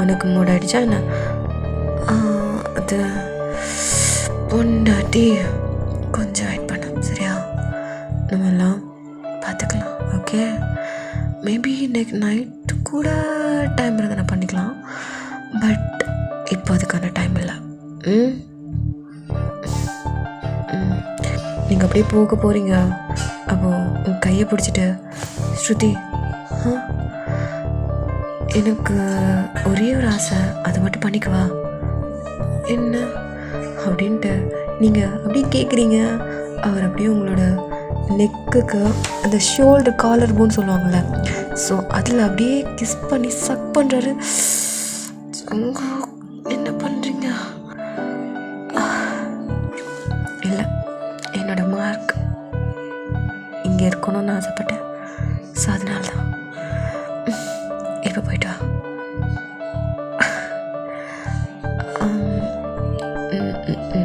உனக்கு மூட் ஆகிடுச்சா என்ன? அது பொண்டாட்டி கொஞ்சம் வெயிட் பண்ண, சரியா? நம்ம எல்லாம் பார்த்துக்கலாம். ஓகே? மேபி நெக்ஸ்ட் நைட்டு கூட டைம் இருந்தால் நான் பண்ணிக்கலாம். பட் இப்போ அதுக்கான டைம் இல்லை. நீங்கள் அப்படியே போக போகிறீங்க. அப்போது உன் கையை பிடிச்சிட்டு, ஸ்ருதி எனக்கு ஒரே ஒரு ஆசை, அதை மட்டும் பண்ணிக்குவா. என்ன அப்படின்ட்டு நீங்கள் அப்படியே கேட்குறீங்க. அவர் அப்படியே உங்களோட நெக்குக்கு அந்த ஷோல்டர் காலர் போன்னு சொல்லுவாங்கள்ல, ஸோ அதில் அப்படியே கிஸ் பண்ணி சக் பண்ணுறாரு. என்ன பண்ணுறீங்க? இல்லை, என்னோட மார்க் இங்கே இருக்கணும்னு ஆசைப்பட்டேன். ஸோ அதனால தான். இப்போ போயிட்டு வா.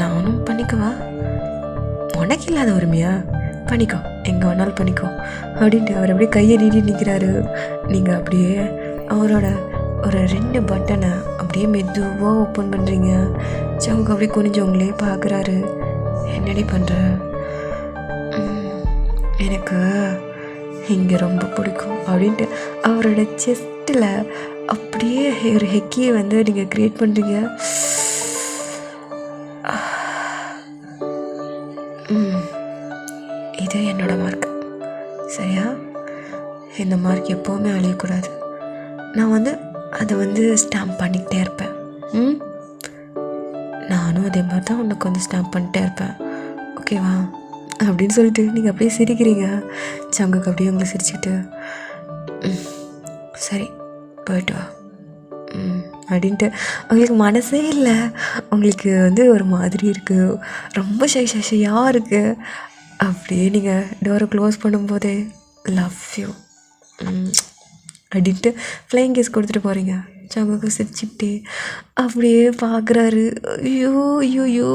நானும் பண்ணிக்குவா. உனக்கு இல்லாத உரிமையா? பண்ணிக்கோ, எங்கே வேணாலும் பண்ணிக்கோ அப்படின்ட்டு அவர் அப்படியே கையை நீட்டி நிற்கிறாரு. நீங்கள் அப்படியே அவரோட ஒரு 2 பட்டனை அப்படியே மெதுவாக ஓப்பன் பண்ணுறீங்க. சவுக்கு அப்படியே குனிஞ்சவங்களே பார்க்குறாரு. என்னடி பண்ணுற? எனக்கு இங்கே ரொம்ப பிடிக்கும் அப்படின்ட்டு அவரோட செஸ்ட்டில் அப்படியே ஒரு ஹெக்கியை வந்து நீங்கள் க்ரியேட் பண்ணுறீங்க. இது என்னோட மார்க், சரியா? இந்த மார்க் எப்போவுமே அழியக்கூடாது. நான் வந்து அதை வந்து ஸ்டாம்ப் பண்ணிக்கிட்டே இருப்பேன். நானும் அதே மாதிரி தான் உனக்கு வந்து ஸ்டாம்ப் பண்ணிட்டே இருப்பேன். ஓகேவா? அப்படின்னு சொல்லிட்டு நீங்கள் அப்படியே சிரிக்கிறீங்க. சங்குக்கு அப்படியே உங்களை சிரிச்சுக்கிட்டு, சரி போயிட்டு வா அப்படின்ட்டு அவங்களுக்கு மனசே இல்லை. உங்களுக்கு வந்து ஒரு மாதிரி இருக்குது, ரொம்ப ஷையாக இருக்குது. அப்படியே நீங்கள் டோரை க்ளோஸ் பண்ணும்போதே லவ் யூ அப்படின்ட்டு ஃப்ளைங் கிஸ் கொடுத்துட்டு போகிறீங்க. சங்குக்கு சிரிச்சுக்கிட்டே அப்படியே பார்க்குறாரு. ஐயோ ஐயோ ஐயோ,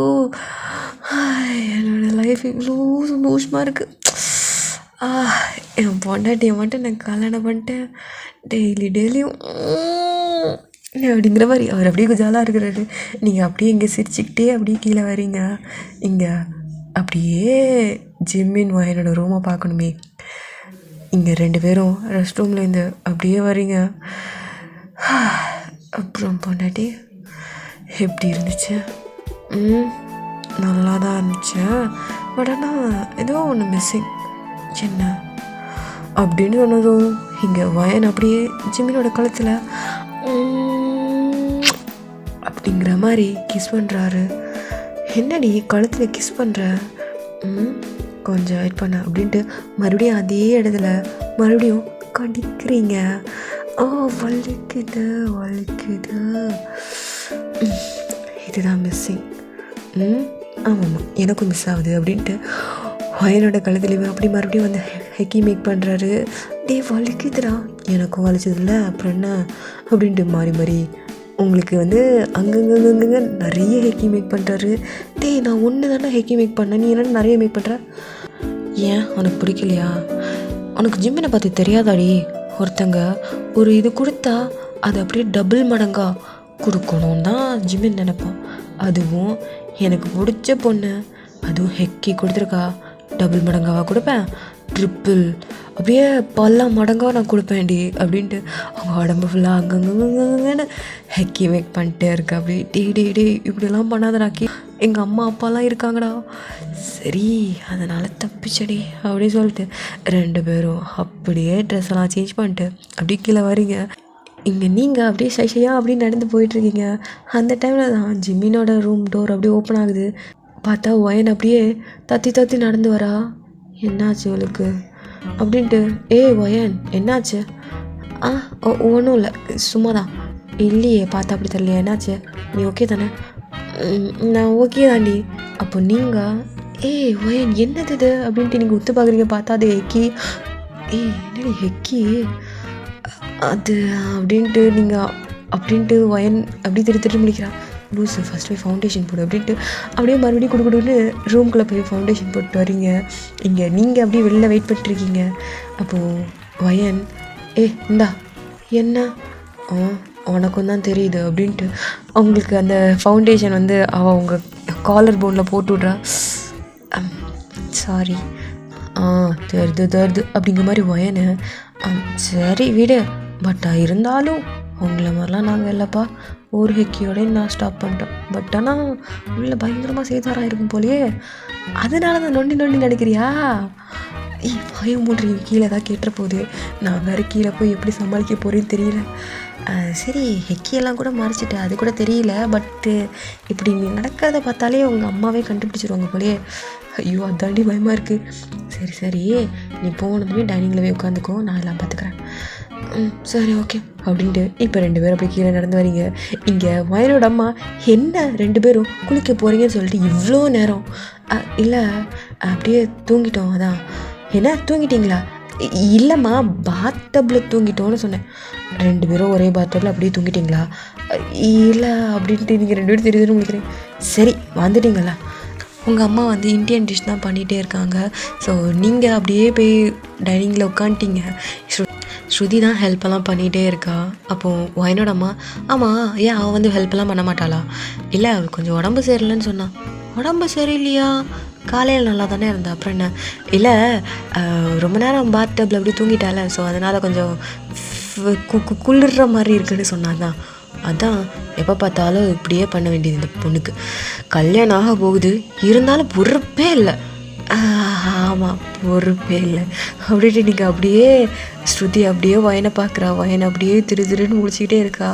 என்னோடய லைஃப் இவ்வளோ சந்தோஷமாக இருக்குது. என் பொண்டாட்டியை மட்டும் நான் கல்யாணம் பண்ணிட்டேன், டெய்லியும் அப்படிங்கிற மாதிரி அவர் அப்படியே குஜாலாக இருக்கிறாரு. நீங்கள் அப்படியே இங்கே சிரிச்சுக்கிட்டே அப்படியே கீழே வரீங்க. இங்கே அப்படியே ஜிம்மின் வயனோட ரூமை பார்க்கணுமே. இங்கே 2 பேரும் ரெஸ்ட் ரூம்லேருந்து அப்படியே வரீங்க. அப்புறம் பொண்டாட்டி எப்படி இருந்துச்சு? நல்லா தான் இருந்துச்சு. பட் ஆனால் ஏதோ ஒன்று மிஸ்ஸிங். என்ன அப்படின்னு சொன்னதும் இங்கே வயன் அப்படியே ஜிம்மினோட கழுத்தில் அப்படிங்கிற மாதிரி கிஸ் பண்ணுறாரு. என்னடி கழுத்தில் கிஸ் பண்ணுற? கொஞ்சம் வெயிட் பண்ண அப்படின்ட்டு மறுபடியும் அதே இடத்துல மறுபடியும் கடிக்கிறீங்க. வலிக்குது வலிக்குது. இதுதான் மிஸ்ஸிங். ஆமாம்மா எனக்கும் மிஸ் ஆகுது அப்படின்ட்டு வயனோட கழுத்துலேயுமே அப்படி மறுபடியும் வந்து ஹெக்கி மேக் பண்ணுறாரு. வலிக்குதுடா, எனக்கும் வலிச்சதில்ல அப்புறம் என்ன அப்படின்ட்டு மாறி மாறி உங்களுக்கு வந்து அங்கங்கங்கங்க நிறைய ஹெக்கி மேக் பண்ணுறாரு. நான் ஒன்று தானே ஹெக்கி மேக் பண்ணேன், நீ என்ன நிறைய மேக் பண்ணுற? ஏன் உனக்கு பிடிக்கலையா? உனக்கு ஜிம்மினை பற்றி தெரியாதாடி? ஒருத்தங்க ஒரு இது கொடுத்தா அது அப்படியே டபுள் மடங்கா கொடுக்கணும் தான் ஜிம்மின் நினைப்பான். அதுவும் எனக்கு பிடிச்ச பொண்ணு அதுவும் ஹெக்கி கொடுத்துருக்கா, டபுள் மடங்காவாக கொடுப்பேன், ட்ரிப்பிள் அப்படியே பல மடங்காக நான் கொடுப்பேன்டி அப்படின்ட்டு அவங்க உடம்பு ஃபுல்லாக அங்கங்கங்கன்னு ஹெக்கி மேக் பண்ணிட்டே இருக்கா. அப்படி டே இப்படிலாம் பண்ணாதடாக்கி, எங்கள் அம்மா அப்பாலாம் இருக்காங்கடா. சரி அதனால் தப்பிச்சடி அப்படின்னு சொல்லிட்டு 2 பேரும் அப்படியே ட்ரெஸ் எல்லாம் சேஞ்ச் பண்ணிட்டு அப்படியே கீழே வரீங்க. இங்கே நீங்கள் அப்படியே ஷையாக அப்படியே நடந்து போயிட்டுருக்கீங்க. அந்த டைமில் தான் ஜிம்மினோட ரூம் டோர் அப்படியே ஓப்பன் ஆகுது. பார்த்தா ஒயன் அப்படியே தத்தி நடந்து வரா. என்னாச்சு அவளுக்கு அப்படின்ட்டு ஒயன் என்னாச்சு? ஒன்றும் இல்லை சும்மா தான். இல்லையே பார்த்தா அப்படி தெரியலையே, என்னாச்சு? நீ ஓகே தானே? நான் ஓகே தாண்டி. அப்போ நீங்கள் ஒயன் என்னது இது அப்படின்ட்டு நீங்கள் உத்து பார்க்குறீங்க. பார்த்தா அது ஹெக்கி. என்னடி ஹெக்கி அது அப்படின்ட்டு நீங்கள் அப்படின்ட்டு ஒயன் அப்படி திரு முடிக்கிறான். லூஸு ஃபஸ்ட் போய் ஃபவுண்டேஷன் போடு அப்படின்ட்டு அப்படியே மறுபடியும் கொடுக்குன்னு ரூம்குள்ளே போய் ஃபவுண்டேஷன் போட்டு வரீங்க. இங்கே நீங்கள் அப்படியே வெளில வெயிட் பண்ணிட்டுருக்கீங்க. அப்போது வயன் இந்தா என்ன உனக்கும் தான் தெரியுது அப்படின்ட்டு அவங்களுக்கு அந்த ஃபவுண்டேஷன் வந்து அவள் அவங்க காலர் போனில் போட்டு விட்றா. சாரி தருது அப்படிங்கிற மாதிரி வயனு. சரி விடு, பட் இருந்தாலும் அவங்கள மாதிரிலாம் நாங்கள் இல்லைப்பா, ஒரு ஹெக்கியோடய நான் ஸ்டாப் பண்ணிட்டோம். பட் ஆனால் உள்ள பயங்கரமாக சேதாரம் இருக்கும் போலையே, அதனால தான் நொண்டி நினைக்கிறியா? பயம் மூன்றீங்க, கீழே தான் கேட்டுற போகுது. நான் வேறு கீழே போய் எப்படி சமாளிக்க போகிறேன்னு தெரியல. சரி ஹெக்கியெல்லாம் கூட மறைச்சிட்டேன், அது கூட தெரியல. பட்டு இப்படி நீ நடக்கிறத பார்த்தாலே உங்கள் அம்மாவே கண்டுபிடிச்சிருவாங்க போலையே. ஐயோ அதாண்டி பயமாக இருக்குது. சரி நீ போனதுமே டைனிங்கில் போய் உட்காந்துக்கோ, நான் எல்லாம் பார்த்துக்கிறேன். சரி ஓகே அப்படின்ட்டு இப்போ 2 பேரும் அப்படியே கீழே நடந்து வரீங்க. இங்கே வயனோட அம்மா என்ன 2 பேரும் குளிக்க போகிறீங்கன்னு சொல்லிட்டு இவ்வளோ நேரம்? இல்லை அப்படியே தூங்கிட்டோம். அதான். என்ன தூங்கிட்டீங்களா? இல்லைம்மா பாத்தப்பில் தூங்கிட்டோன்னு சொன்னேன். 2 பேரும் ஒரே பாத்தப்பில் அப்படியே தூங்கிட்டீங்களா? இல்லை அப்படின்ட்டு நீங்கள் 2 பேரும் தெரியுதுன்னு முடிக்கிறேன். சரி வந்துட்டீங்களா? உங்கள் அம்மா வந்து இந்தியன் டிஷ் தான் பண்ணிகிட்டே இருக்காங்க. ஸோ நீங்கள் அப்படியே போய் டைனிங்கில் உட்காந்துட்டீங்க. ஸ்ருதி தான் ஹெல்ப்பெல்லாம் பண்ணிகிட்டே இருக்கா. அப்போது வயனோட அம்மா ஆமாம் ஏன் அவள் வந்து ஹெல்ப்பெல்லாம் பண்ண மாட்டாளா? இல்லை அவள் கொஞ்சம் உடம்பு சரியில்லைன்னு சொன்னான். உடம்பு சரியில்லையா? காலையில் நல்லா தானே இருந்தா, அப்புறம் என்ன? இல்லை ரொம்ப நேரம் பாத் டப்பில் அப்படி தூங்கிட்டால, ஸோ அதனால் கொஞ்சம் குளிர்ற மாதிரி இருக்குன்னு சொன்னாதான். அதான் எப்போ பார்த்தாலும் இப்படியே பண்ண வேண்டியது இந்த பொண்ணுக்கு. கல்யாணம் ஆக போகுது, இருந்தாலும் பொறுப்பே இல்லை. ஆமாம் பொறுப்பே இல்லை அப்படின்ட்டு நீங்கள் அப்படியே ஸ்ருதி அப்படியே வயனை பார்க்குறா. வயனை அப்படியே திருன்னு முடிச்சுக்கிட்டே இருக்கா.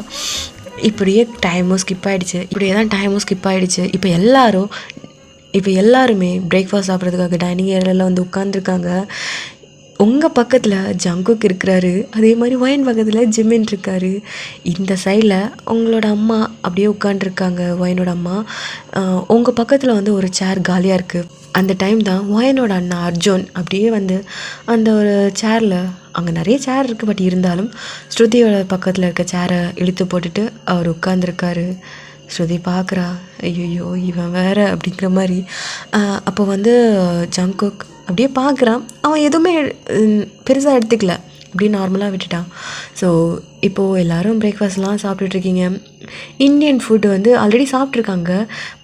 இப்படியே டைமும் ஸ்கிப் ஆகிடுச்சு. இப்படியே தான் டைமும் ஸ்கிப் ஆகிடுச்சு. இப்போ எல்லாருமே பிரேக்ஃபாஸ்ட் சாப்பிட்றதுக்காக டைனிங் ஏரியாவில் வந்து உட்காந்துருக்காங்க. உங்கள் பக்கத்தில் ஜங்குக் இருக்கிறாரு, அதே மாதிரி வயன் பக்கத்தில் ஜிம்மின் இருக்காரு. இந்த சைடில் உங்களோட அம்மா அப்படியே உட்காண்ட்ருக்காங்க, வயனோட அம்மா. உங்கள் பக்கத்தில் வந்து ஒரு சேர் காலியாக இருக்குது. அந்த டைம் தான் வயனோட அண்ணா அர்ஜுன் அப்படியே வந்து அந்த ஒரு சேரில், அங்கே நிறைய சேர் இருக்குது, பட் இருந்தாலும் ஸ்ருதியோட பக்கத்தில் இருக்க சேரை இழுத்து போட்டுட்டு அவர் உட்காந்துருக்காரு. ஸ்ருதி பார்க்குறா, ஐயோ இவன் வேறு அப்படிங்கிற மாதிரி. அப்போ வந்து ஜங்குக் அப்படியே பார்க்குறான். அவன் எதுவுமே பெருசாக எடுத்துக்கல. இப்படி நார்மலாக விட்டுட்டான். ஸோ இப்போது எல்லோரும் பிரேக்ஃபாஸ்ட்லாம் சாப்பிட்டுட்ருக்கீங்க. இந்தியன் ஃபுட்டு வந்து ஆல்ரெடி சாப்பிட்ருக்காங்க.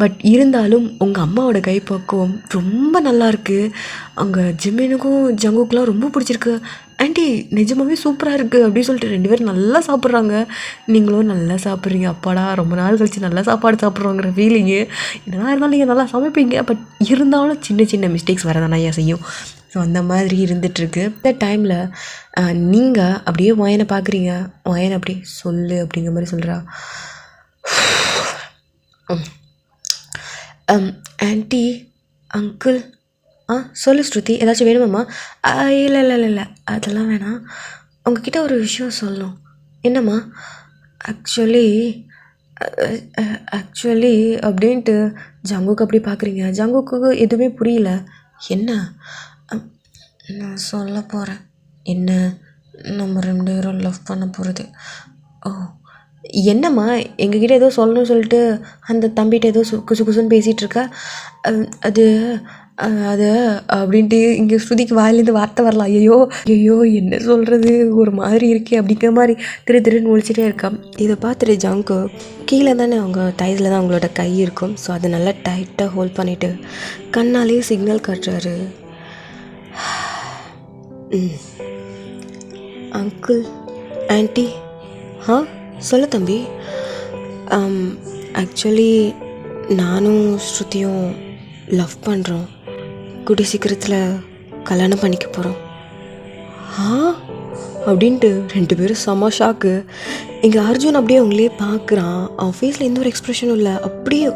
பட் இருந்தாலும் உங்கள் அம்மாவோட கைப்பக்குவம் ரொம்ப நல்லாயிருக்கு. அங்கே ஜிம்மினுக்கும் ஜங்குக்குலாம் ரொம்ப பிடிச்சிருக்கு. ஆண்டி நிஜமாகவே சூப்பராக இருக்குது அப்படின்னு சொல்லிட்டு 2 பேரும் நல்லா சாப்பிட்றாங்க. நீங்களும் நல்லா சாப்பிட்றீங்க. அப்பாடா ரொம்ப நாள் கழிச்சு நல்லா சாப்பாடு சாப்பிட்றோங்கிற ஃபீலிங்கு. என்னதான் இருந்தாலும் நீங்கள் நல்லா சமைப்பீங்க. பட் இருந்தாலும் சின்ன சின்ன மிஸ்டேக்ஸ் வரதானே செய்யும். ஸோ அந்த மாதிரி இருந்துகிட்ருக்கு. இந்த டைமில் நீங்கள் அப்படியே ஒயனை பார்க்குறீங்க. ஒயனை அப்படியே சொல்லு அப்படிங்கிற மாதிரி சொல்கிறா. ஆண்டி அங்கிள் சொல்லு ஸ்ருதி, ஏதாச்சும் வேணுமாம்மா? இல்லை இல்லை இல்லை இல்லை அதெல்லாம் வேணாம். உங்ககிட்ட ஒரு விஷயம் சொல்லணும். என்னம்மா? ஆக்சுவலி அப்படின்ட்டு ஜங்குக்கு அப்படி பார்க்குறீங்க. ஜங்குக்கு எதுவுமே புரியல. என்ன? நான் சொல்ல போகிறேன். என்ன? நம்ம 2 பேரும் லவ் பண்ண போகிறது. ஓ என்னம்மா எங்ககிட்ட ஏதோ சொல்லணும்னு சொல்லிட்டு அந்த தம்பிகிட்ட ஏதோ குசுன்னு பேசிகிட்ருக்க. அது அப்படின்ட்டு இங்கே ஸ்ருதிக்கு வாயிலேருந்து வார்த்தை வரலாம். ஐயோ என்ன சொல்கிறது, ஒரு மாதிரி இருக்கே அப்படிங்கிற மாதிரி திருன்னு முழிச்சிட்டே இருக்கா. இதை பார்த்துட்டு ஜங்கு கீழே தானே அவங்க டைஸில் தான் அவங்களோட கை இருக்கும். ஸோ அதை நல்லா டைட்டாக ஹோல்ட் பண்ணிவிட்டு கண்ணாலே சிக்னல் காட்டுறாரு. அங்கிள் ஆண்டி சொல்லு தம்பி. ஆக்சுவலி நானும் ஸ்ருதியும் லவ் பண்ணுறோம். கூடிய சீக்கிரத்தில் கல்யாணம் பண்ணிக்க போகிறோம். அப்படின்ட்டு 2 பேரும் செம்ம ஷாக்கு. இங்கே அர்ஜுன் அப்படியே அவங்களே பார்க்குறான். அவன் ஃபேஸில் எந்த ஒரு எக்ஸ்ப்ரெஷனும் இல்லை. அப்படியே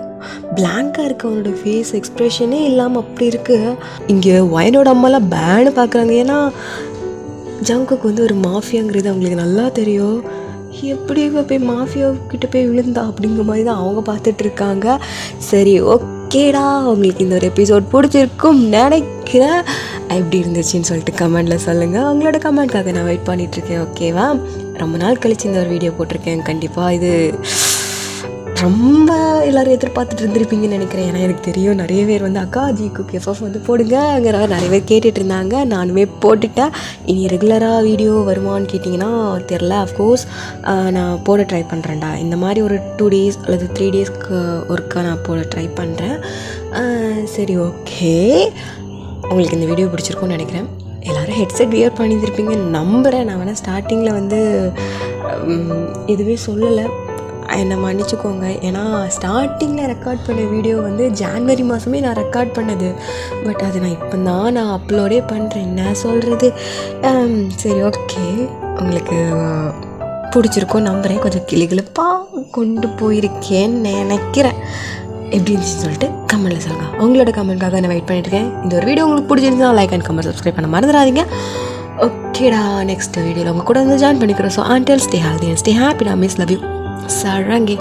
பிளாங்காக இருக்குது அவனோட ஃபேஸ். எக்ஸ்ப்ரெஷனே இல்லாமல் அப்படி இருக்குது. இங்கே ஒயனோட அம்மாலாம் பேனு பார்க்குறாங்க. ஏன்னா ஜங்குக்கு வந்து ஒரு மாஃபியாங்கிறது அவங்களுக்கு நல்லா தெரியும். எப்படி போய் மாஃபியாக்கிட்ட போய் விழுந்தா அப்படிங்கிற மாதிரி தான் அவங்க பார்த்துட்ருக்காங்க. சரி ஓகேடா, உங்களுக்கு இந்த ஒரு எபிசோட் பிடிச்சிருக்கும் நினைக்கிறேன். எப்படி இருந்துச்சுன்னு சொல்லிட்டு கமெண்டில் சொல்லுங்கள். உங்களோட கமெண்ட்காக நான் வெயிட் பண்ணிகிட்ருக்கேன். ஓகேவா? ரொம்ப நாள் கழிச்சு இந்த ஒரு வீடியோ போட்டிருக்கேன். கண்டிப்பாக இது ரொம்ப எல்லோரும் எதிர்பார்த்துட்டு இருந்திருப்பீங்கன்னு நினைக்கிறேன். ஏன்னா எனக்கு தெரியும் நிறைய பேர் வந்து அக்கா ஜிக்கு எஃப்எஃப் வந்து போடுங்கிற நிறைய பேர் கேட்டுட்டு இருந்தாங்க. நானுமே போட்டுட்டேன். இனி ரெகுலராக வீடியோ வருமானு கேட்டிங்கன்னா தெரில. அஃப்கோர்ஸ் நான் போட ட்ரை பண்ணுறேன்டா. இந்த மாதிரி ஒரு 2 days அல்லது 3 daysக்கு ஒருக்கா நான் போட ட்ரை பண்ணுறேன். சரி ஓகே, உங்களுக்கு இந்த வீடியோ பிடிச்சிருக்கும்னு நினைக்கிறேன். எல்லோரும் ஹெட்செட் வியர் பண்ணியிருந்திருப்பீங்கன்னு நம்புகிறேன். நான் வேணால் ஸ்டார்டிங்கில் வந்து எதுவுமே சொல்லலை, என்னை மன்னிச்சுக்கோங்க. ஏன்னா ஸ்டார்டிங்கில் ரெக்கார்ட் பண்ண வீடியோ வந்து ஜான்வரி மாதமே நான் ரெக்கார்ட் பண்ணது. பட் அது நான் இப்போ தான் அப்லோடே பண்ணுறேன். என்ன சொல்கிறது? சரி ஓகே, உங்களுக்கு பிடிச்சிருக்கோம் நம்புகிறேன். கொஞ்சம் கிளிகிழப்பாக கொண்டு போயிருக்கேன்னு நினைக்கிறேன். எப்படி இருந்துச்சுன்னு சொல்லிட்டு கமெண்ட்டில் சொல்லுங்கள். உங்களோட கமெண்ட்காக நான் வெயிட் பண்ணிட்டுருக்கேன். இந்த ஒரு வீடியோ உங்களுக்கு பிடிச்சிருந்தா லைக் அண்ட் கமெண்ட் சப்ஸ்கிரைப் பண்ண மறந்துடாதீங்க. ஓகேடா, நெக்ஸ்ட் வீடியோவில் உங்கள் கூட வந்து ஜாயின் பண்ணிக்கிறோம். So until stay healthy and stay happy. I miss love you. Sarangi.